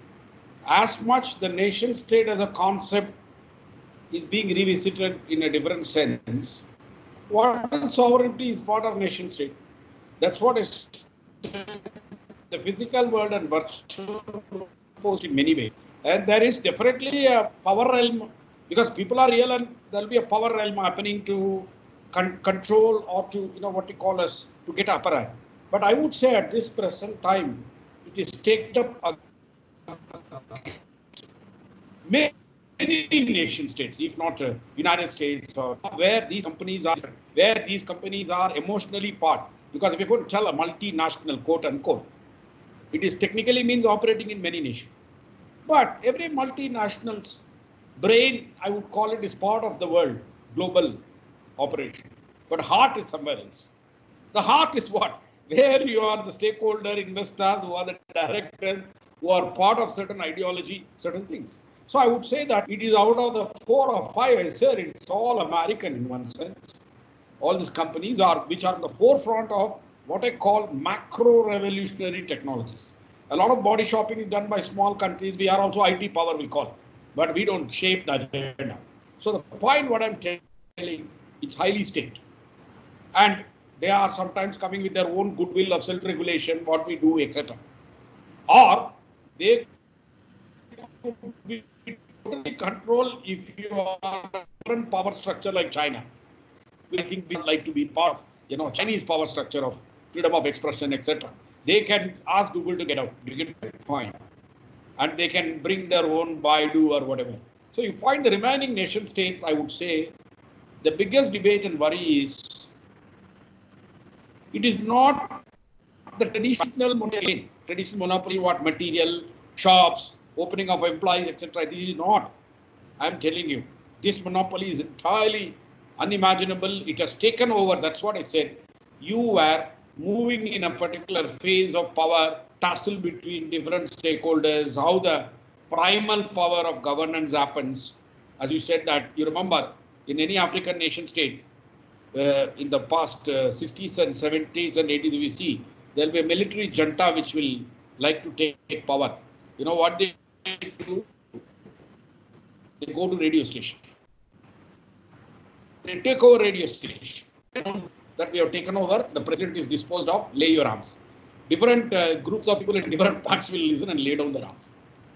As much the nation state as a concept is being revisited in a different sense. What is sovereignty is part of nation state. That's what is the physical world and virtual post in many ways. And there is definitely a power realm, because people are real, and there'll be a power realm happening to control or to, what you call as to get upper hand. But I would say at this present time, it is taken up many nation states, if not United States, or where these companies are emotionally part. Because if you're going to tell a multinational, quote unquote, it is technically means operating in many nations. But every multinational's brain, I would call it, is part of the world, global operation. But heart is somewhere else. The heart is what? Where you are the stakeholder, investors, who are the directors, who are part of certain ideology, certain things. So I would say that it is out of the 4 or 5, I said, it's all American in one sense. All these companies which are in the forefront of what I call macro revolutionary technologies. A lot of body shopping is done by small countries. We are also IT power, we call it, but we don't shape the agenda. So the point what I'm telling, it's highly state. And they are sometimes coming with their own goodwill of self-regulation, what we do, etc. Or they could be totally control if you are a different power structure like China. I think we would like to be part of, Chinese power structure of freedom of expression, etc. They can ask Google to get out. You get fine. And they can bring their own Baidu or whatever. So you find the remaining nation states, I would say, the biggest debate and worry is, it is not the traditional monopoly, what material, shops, opening of employees, etc. This is not. I'm telling you, this monopoly is entirely unimaginable. It has taken over. That's what I said. You were moving in a particular phase of power tussle between different stakeholders, how the primal power of governance happens. As you said that, you remember, in any African nation state, in the past 60s and 70s and 80s, we see there will be a military junta which will like to take power. You know what they do? They go to radio station. They take over radio station. That we have taken over, the president is disposed of, lay your arms. Different groups of people in different parts will listen and lay down their arms.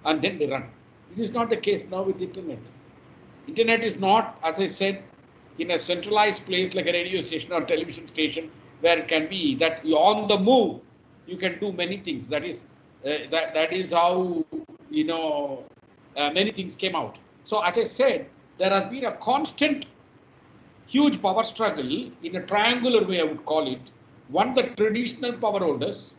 And then they run. This is not the case now with internet. Internet is not, as I said, in a centralized place like a radio station or television station, where it can be that you're on the move, you can do many things. That is how, many things came out. So as I said, there has been a constant huge power struggle in a triangular way, I would call it. One, the traditional power holders,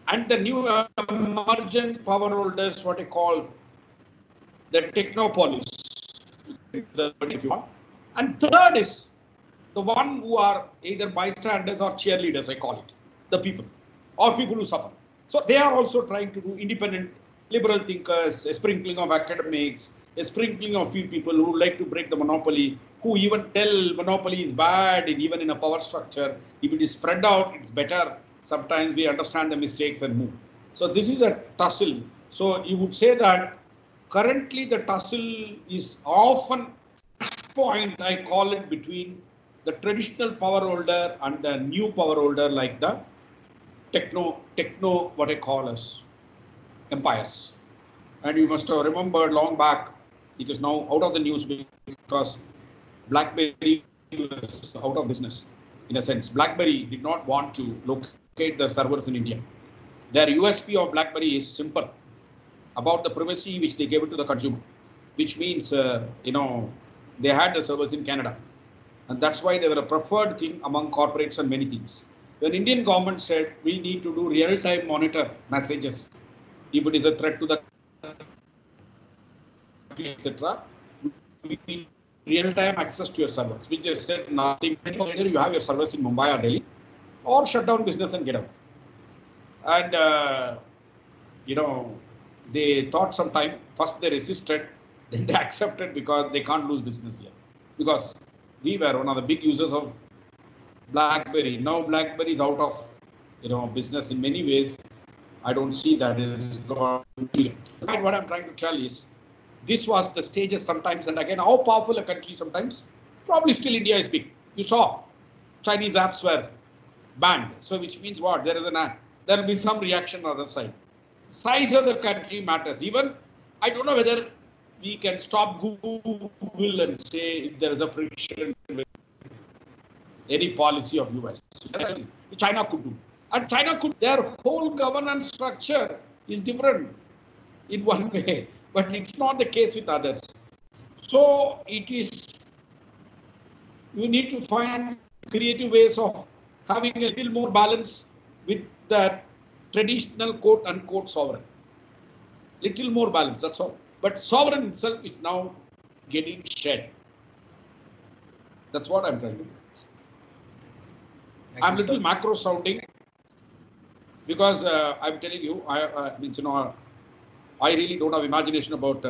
and the new emergent power holders, what I call the technopolis, if you want. And third is the one who are either bystanders or cheerleaders, I call it, the people, or people who suffer. So they are also trying to do independent liberal thinkers, a sprinkling of academics, a sprinkling of few people who like to break the monopoly, who even tell monopoly is bad, and even in a power structure, if it is spread out, it's better. Sometimes we understand the mistakes and move. So this is a tussle. So you would say that currently the tussle is often point, I call it, between the traditional power holder and the new power holder, like the techno, what I call as empires. And you must have remembered long back, it is now out of the news because BlackBerry was out of business. In a sense, BlackBerry did not want to locate their servers in India. Their USP of BlackBerry is simple about the privacy which they gave it to the consumer, which means, they had the servers in Canada. And that's why they were a preferred thing among corporates and many things. When Indian government said we need to do real-time monitor messages, if it is a threat to the etc., we need real-time access to your servers. We just said nothing. Either you have your servers in Mumbai or Delhi, or shut down business and get out. And they thought some time. First they resisted, then they accepted because they can't lose business here. Because we were one of the big users of BlackBerry. Now BlackBerry is out of business in many ways. I don't see that it is going to. What I'm trying to tell is, this was the stages sometimes, and again, how powerful a country sometimes. Probably still India is big. You saw Chinese apps were banned. So which means what? There will be some reaction on the other side. Size of the country matters. Even I don't know whether we can stop Google and say if there is a friction with any policy of US. China could do. And China could, their whole governance structure is different in one way, but it's not the case with others. So it is, you need to find creative ways of having a little more balance with the traditional quote unquote sovereign. Little more balance, that's all. But sovereign itself is now getting shed. That's what I'm trying to do. I'm a little macro sounding because I'm telling you, I really don't have imagination about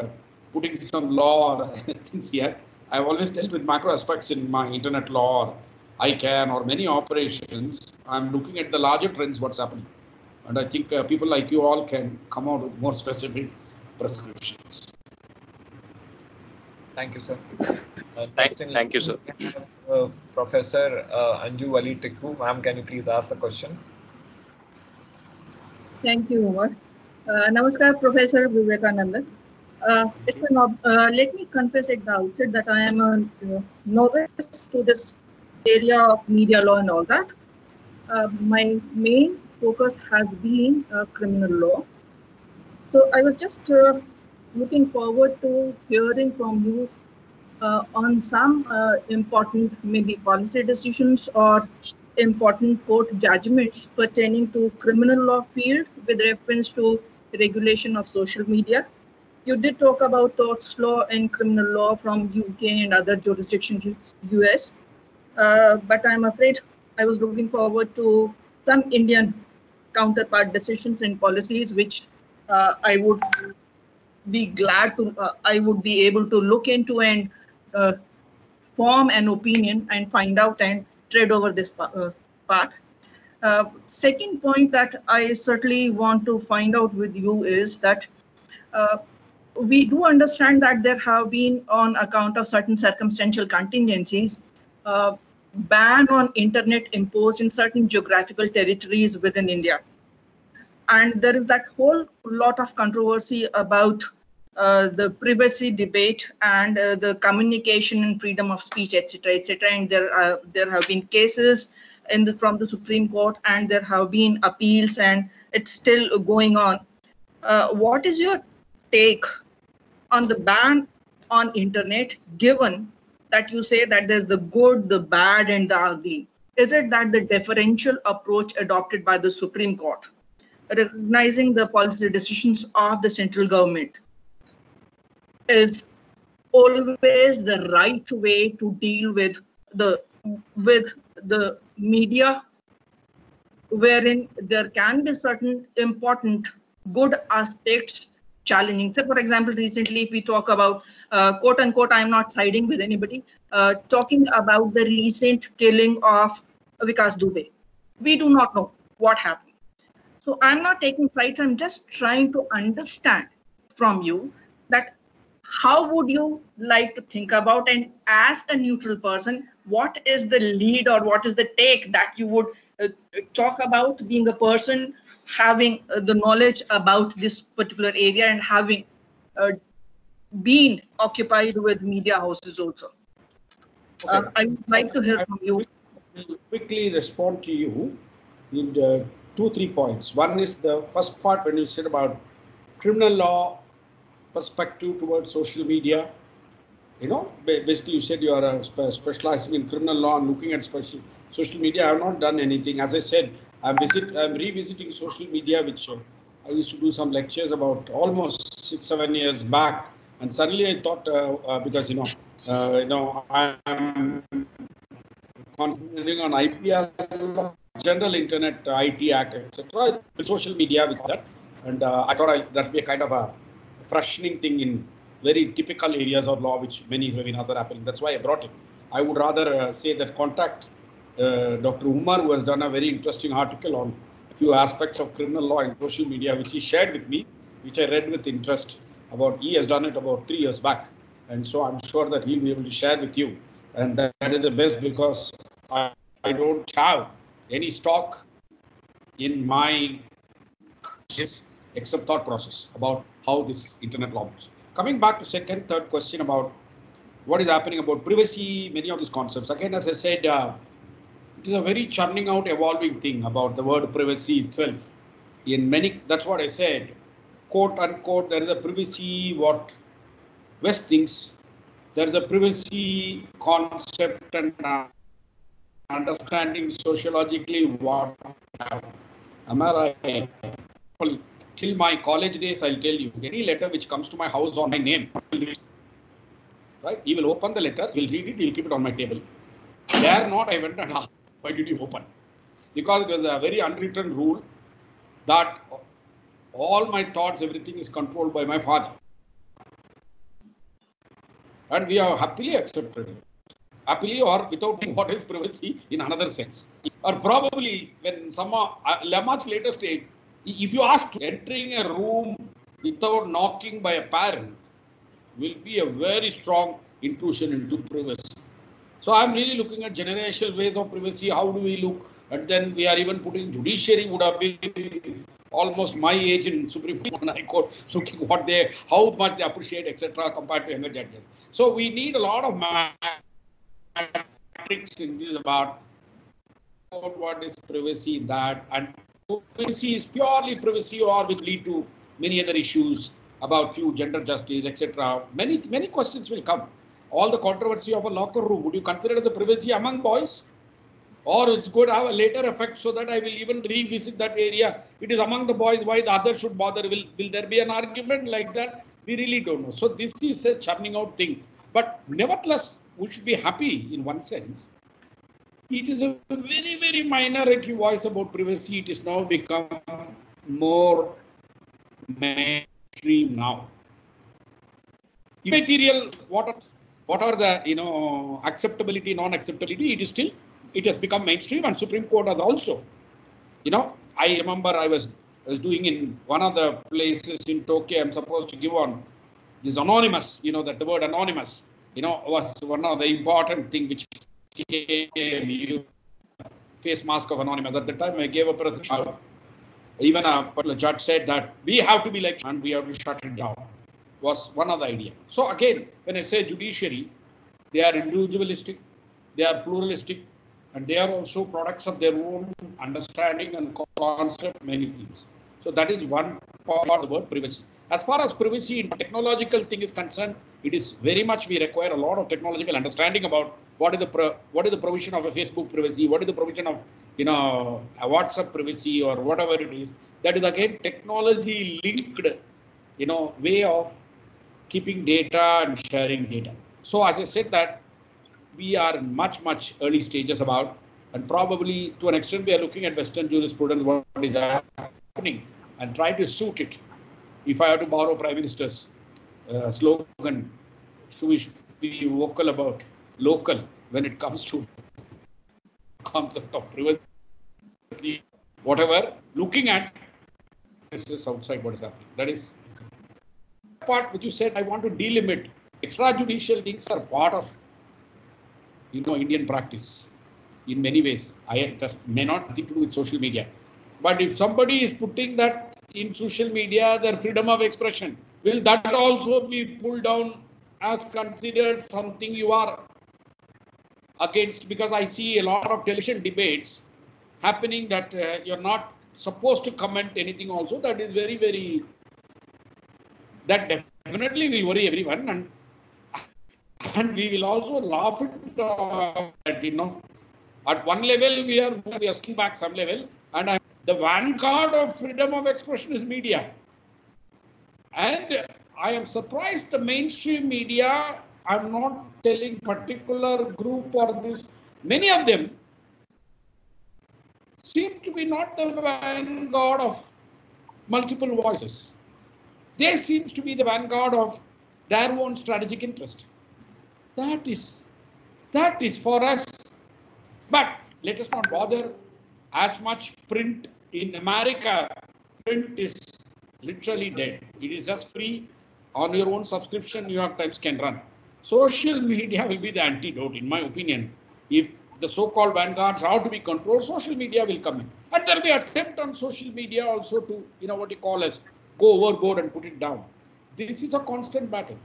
putting some law or things here. I've always dealt with macro aspects in my internet law or ICANN or many operations. I'm looking at the larger trends, what's happening. And I think people like you all can come out with more specific prescriptions. Thank you, sir. Thank you, sir. Professor Anju Ali Tikku, ma'am, can you please ask the question? Thank you, Umar. Namaskar, Professor Vivekananda. Let me confess at the outset that I am a novice to this area of media law and all that. My main focus has been criminal law. So I was just looking forward to hearing from you on some important maybe policy decisions or important court judgments pertaining to criminal law field with reference to regulation of social media. You did talk about torts law and criminal law from UK and other jurisdictions, US, but I'm afraid I was looking forward to some Indian counterpart decisions and policies, which I would be glad to, I would be able to look into and form an opinion and find out and tread over this path. Second point that I certainly want to find out with you is that we do understand that there have been, on account of certain circumstantial contingencies, ban on internet imposed in certain geographical territories within India. And there is that whole lot of controversy about the privacy debate and the communication and freedom of speech, etc., etc. And there have been cases from the Supreme Court, and there have been appeals, and it's still going on. What is your take on the ban on internet, given that you say that there's the good, the bad, and the ugly? Is it that the differential approach adopted by the Supreme Court, recognizing the policy decisions of the central government, is always the right way to deal with the with the media, wherein there can be certain important good aspects challenging. So, for example, recently, if we talk about quote unquote, I'm not siding with anybody, talking about the recent killing of Vikas Dubey. We do not know what happened. So I'm not taking sides. I'm just trying to understand from you that how would you like to think about, and as a neutral person, what is the lead or what is the take that you would talk about, being a person having the knowledge about this particular area and having uh, been occupied with media houses also. Okay. I would like to hear from you. I will quickly respond to you in 2-3 points. One is the first part when you said about criminal law perspective towards social media. You know, basically you said you are specializing in criminal law and looking at social media. I have not done anything. As I said, I'm revisiting social media, which I used to do some lectures about almost 6-7 years back. And suddenly I thought, because I'm concentrating on IPR, General Internet IT Act, etc. Social media with that, and I thought that'd be a kind of a freshening thing in very typical areas of law, which many webinars are happening. That's why I brought it. I would rather say that contact Dr. Umar, who has done a very interesting article on a few aspects of criminal law and social media, which he shared with me, which I read with interest. He has done it about 3 years back, and so I'm sure that he'll be able to share with you. And that is the best, because I don't have any stock in my except thought process about how this internet law moves. Coming back to second, third question about what is happening about privacy, many of these concepts. Again, as I said, it is a very churning out, evolving thing about the word privacy itself. In many, that's what I said, quote unquote, there is a privacy, what West thinks, there is a privacy concept and understanding sociologically what am I right? Well, till my college days, I'll tell you, any letter which comes to my house on my name, right? He will open the letter, he'll read it, he'll keep it on my table. Dare not, I went and asked, why did you open? Because it was a very unwritten rule that all my thoughts, everything is controlled by my father. And we have happily accepted it. Happily or without what is privacy in another sense. Or probably when some much later stage, if you ask entering a room without knocking by a parent will be a very strong intrusion into privacy. So I'm really looking at generational ways of privacy. How do we look? And then we are even putting judiciary would have been almost my age in Supreme Court and High Court, looking what how much they appreciate, etc., compared to younger judges. So we need a lot of matrix in this about what is privacy in that, and privacy is purely privacy or which lead to many other issues about few gender justice, etc. Many questions will come. All the controversy of a locker room, would you consider the privacy among boys? Or it's going to have a later effect so that I will even revisit that area. It is among the boys, why the others should bother? Will there be an argument like that? We really don't know. So this is a churning out thing. But nevertheless, we should be happy in one sense. It is a very, very minority voice about privacy. It is now become more mainstream now. Immaterial, what are the acceptability, non-acceptability? It has become mainstream, and Supreme Court has also. I remember I was doing in one of the places in Tokyo. I'm supposed to give on this anonymous. That the word anonymous, was one of the important thing which came. Face mask of anonymous. At the time, I gave a presentation. Even a particular judge said that we have to be like, and we have to shut it down. Was one of the idea. So again, when I say judiciary, they are individualistic, they are pluralistic, and they are also products of their own understanding and concept, many things. So that is one part of the word privacy. As far as privacy in technological thing is concerned, it is very much we require a lot of technological understanding about what is the provision of a Facebook privacy, what is the provision of a WhatsApp privacy or whatever it is. That is again technology linked way of keeping data and sharing data. So as I said that we are in much early stages about, and probably to an extent we are looking at Western jurisprudence, what is happening, and try to suit it. If I have to borrow Prime Minister's slogan, so we should be vocal about local when it comes to concept of privacy, whatever, looking at this is outside what is happening. That is part which you said, I want to delimit. Extrajudicial things are part of, Indian practice in many ways. I just may not have nothing to do with social media. But if somebody is putting that in social media, their freedom of expression, will that also be pulled down as considered something you are against? Because I see a lot of television debates happening that you're not supposed to comment anything also. That is very, that definitely will worry everyone. And we will also laugh at, at one level we are skin back some level, and the vanguard of freedom of expression is media. And I am surprised the mainstream media, I'm not telling particular group or this, many of them seem to be not the vanguard of multiple voices. They seem to be the vanguard of their own strategic interest. That is for us. But let us not bother as much. Print in America. Print is literally dead. It is just free on your own subscription. New York Times can run. Social media will be the antidote, in my opinion. If the so-called vanguards are to be controlled, social media will come in. And there will be an attempt on social media also to, what you call as go overboard and put it down. This is a constant battle.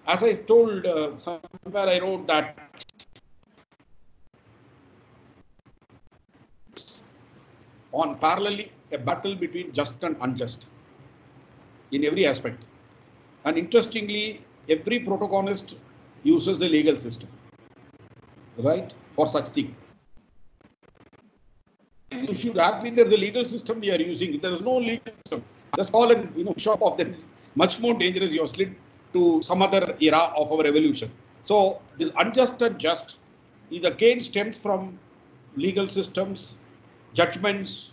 As I told, somewhere I wrote that on parallelly a battle between just and unjust in every aspect. And interestingly, every protagonist uses the legal system, right, for such thing. You should have been there, the legal system we are using. If there is no legal system, just call and shop off, then it's much more dangerous. You are slid to some other era of our evolution. So this unjust and just is again stems from legal systems, judgments,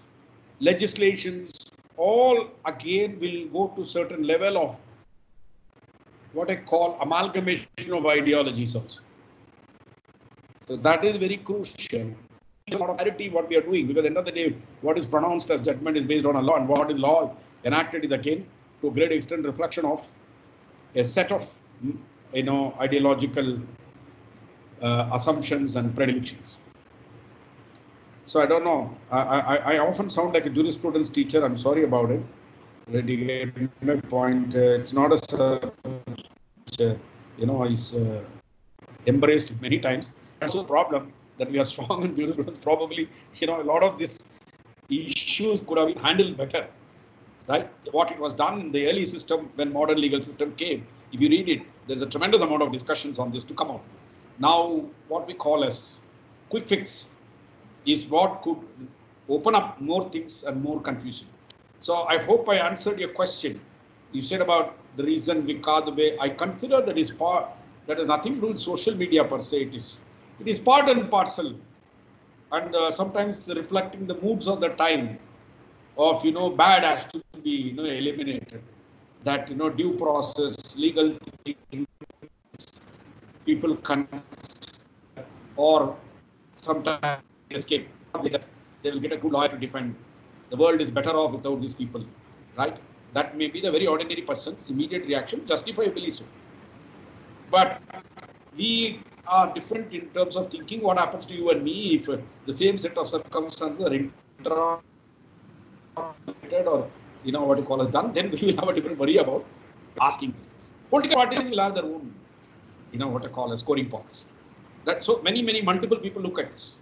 legislations, all again will go to certain level of what I call amalgamation of ideologies also. So that is very crucial. A lot of clarity what we are doing, because at the end of the day, what is pronounced as judgment is based on a law, and what is law enacted is again to a great extent reflection of a set of ideological assumptions and predilections. So I don't know. I often sound like a jurisprudence teacher. I'm sorry about it. Really, my point. It's not is embraced many times. That's a problem that we are strong in jurisprudence. Probably, a lot of these issues could have been handled better. Right? What it was done in the early system when modern legal system came. If you read it, there's a tremendous amount of discussions on this to come out. Now, what we call as quick fix is what could open up more things and more confusion. So I hope I answered your question. You said about the reason the way I consider that is part, that has nothing to do with social media per se. It is part and parcel, and sometimes reflecting the moods of the time. Of bad has to be eliminated. That due process, legal things, people consent, or sometimes escape. They will get a good lawyer to defend. The world is better off without these people, right? That may be the very ordinary person's immediate reaction, justifiably so. But we are different in terms of thinking. What happens to you and me if the same set of circumstances are or what you call as done, then we will have a different worry about asking these things. Political parties will have their own, what I call as scoring points. That so many multiple people look at this.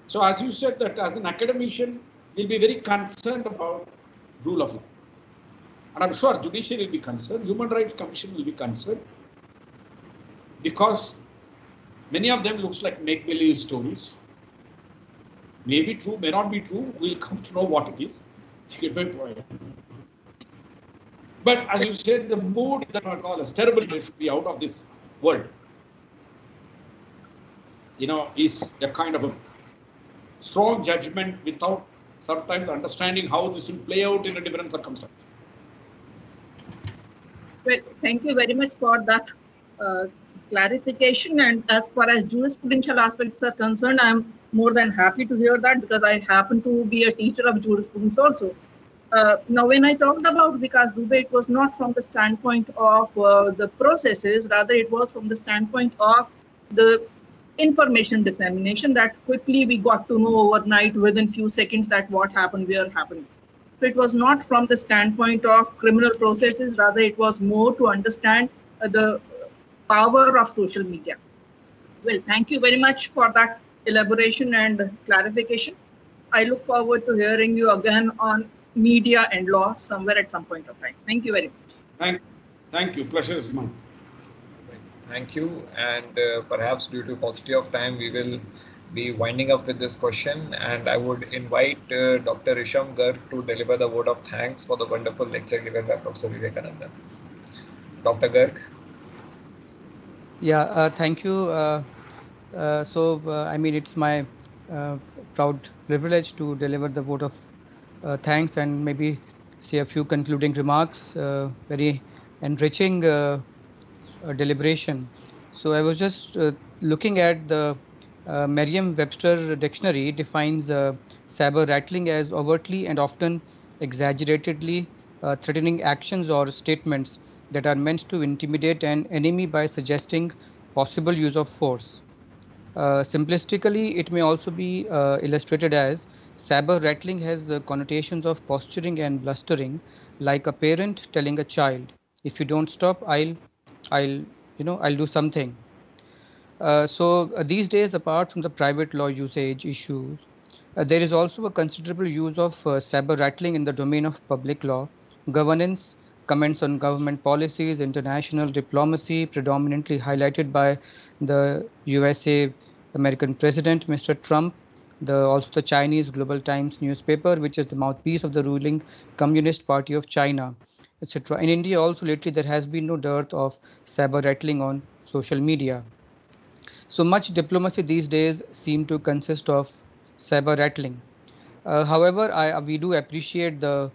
So as you said that as an academician, we'll be very concerned about rule of law. And I'm sure judiciary will be concerned, Human Rights Commission will be concerned, because many of them looks like make-believe stories. May be true, may not be true, we'll come to know what it is. You get my point. But as you said, the mood that I call as terrible, it should be out of this world. is a kind of a strong judgment without sometimes understanding how this will play out in a different circumstance. Well, thank you very much for that clarification. And as far as jurisprudential aspects are concerned, I'm more than happy to hear that, because I happen to be a teacher of jurisprudence also. Now, when I talked about Vikas Dubey, it was not from the standpoint of the processes, rather it was from the standpoint of the information dissemination, that quickly we got to know overnight within few seconds that what happened, where happened. So it was not from the standpoint of criminal processes, rather it was more to understand the power of social media. Well, thank you very much for that elaboration and clarification. I look forward to hearing you again on media and law somewhere at some point of time. Thank you very much. Thank you. Pleasure is mine. Thank you. And perhaps due to paucity of time, we will be winding up with this question. And I would invite Dr. Risham Garg to deliver the vote of thanks for the wonderful lecture given by Professor Vivekanandan. Dr. Garg. Yeah, thank you. I mean, it's my proud privilege to deliver the vote of thanks and maybe say a few concluding remarks. Very enriching deliberation. So I was just looking at the Merriam-Webster dictionary defines saber rattling as overtly and often exaggeratedly threatening actions or statements that are meant to intimidate an enemy by suggesting possible use of force. Simplistically, it may also be illustrated as saber rattling has connotations of posturing and blustering, like a parent telling a child, "If you don't stop, I'll do something." These days, apart from the private law usage issues, there is also a considerable use of saber rattling in the domain of public law, governance, comments on government policies, international diplomacy, predominantly highlighted by the USA American President, Mr. Trump, also the Chinese Global Times newspaper, which is the mouthpiece of the ruling Communist Party of China, etc. In India also lately there has been no dearth of saber rattling on social media. So much diplomacy these days seem to consist of saber rattling. However, we do appreciate the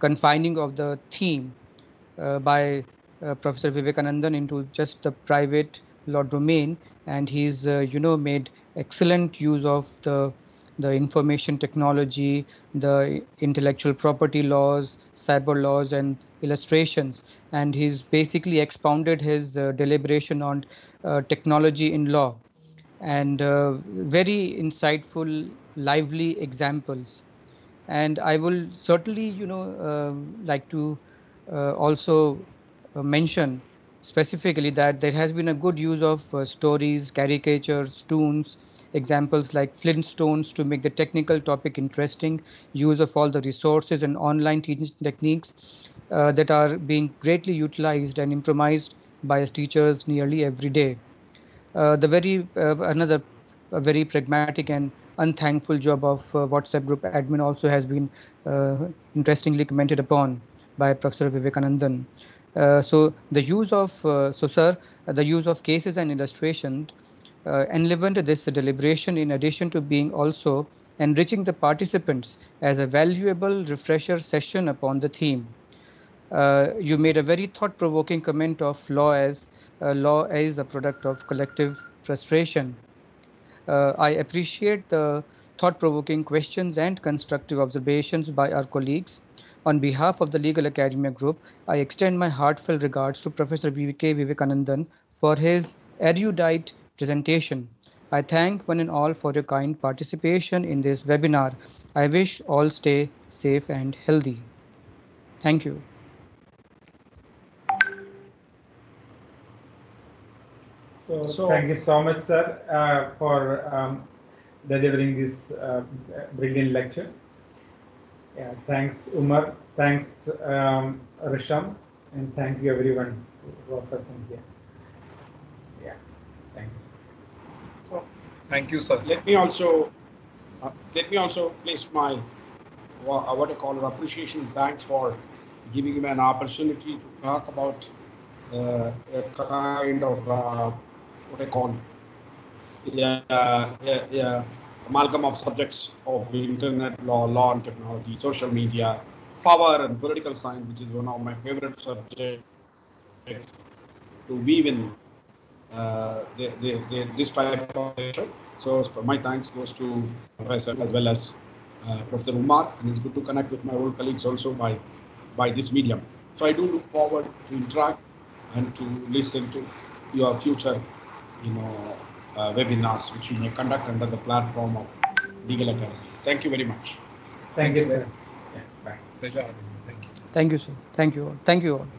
confining of the theme by Professor Vivekanandan into just the private law domain, and he's made excellent use of the information technology, the intellectual property laws, cyber laws, and illustrations, and he's basically expounded his deliberation on technology in law, and very insightful, lively examples. And I will certainly, like to also mention specifically that there has been a good use of stories, caricatures, toons, examples like Flintstones to make the technical topic interesting, use of all the resources and online teaching techniques that are being greatly utilized and improvised by teachers nearly every day. Another very pragmatic and unthankful job of WhatsApp group admin also has been interestingly commented upon by Professor Vivekanandan. The use of cases and illustrations enlivened this deliberation, in addition to being also enriching the participants as a valuable refresher session upon the theme. You made a very thought-provoking comment of law as a product of collective frustration. I appreciate the thought-provoking questions and constructive observations by our colleagues. On behalf of the Legal Academia Group, I extend my heartfelt regards to Professor V.K. Vivekanandan for his erudite presentation. I thank one and all for your kind participation in this webinar. I wish all stay safe and healthy. Thank you. So thank you so much, sir, for delivering this brilliant lecture. Yeah, thanks, Umar. Thanks, Risham, and thank you everyone who are present here. Yeah, thanks. So, thank you, sir. Let me also place my what I call appreciation thanks for giving me an opportunity to talk about a kind of what I call amalgam of subjects of internet law, law and technology, social media, power and political science, which is one of my favorite subjects to weave in this type of lecture. So my thanks goes to Professor as well as Professor Umar, and it's good to connect with my old colleagues also by this medium. So I do look forward to interact and to listen to your future, webinars which you may conduct under the platform of Legal Academy. Thank you very much. Thank you, sir. Yeah, bye. Pleasure having you. Thank you. Thank you, sir. Thank you all. Thank you all.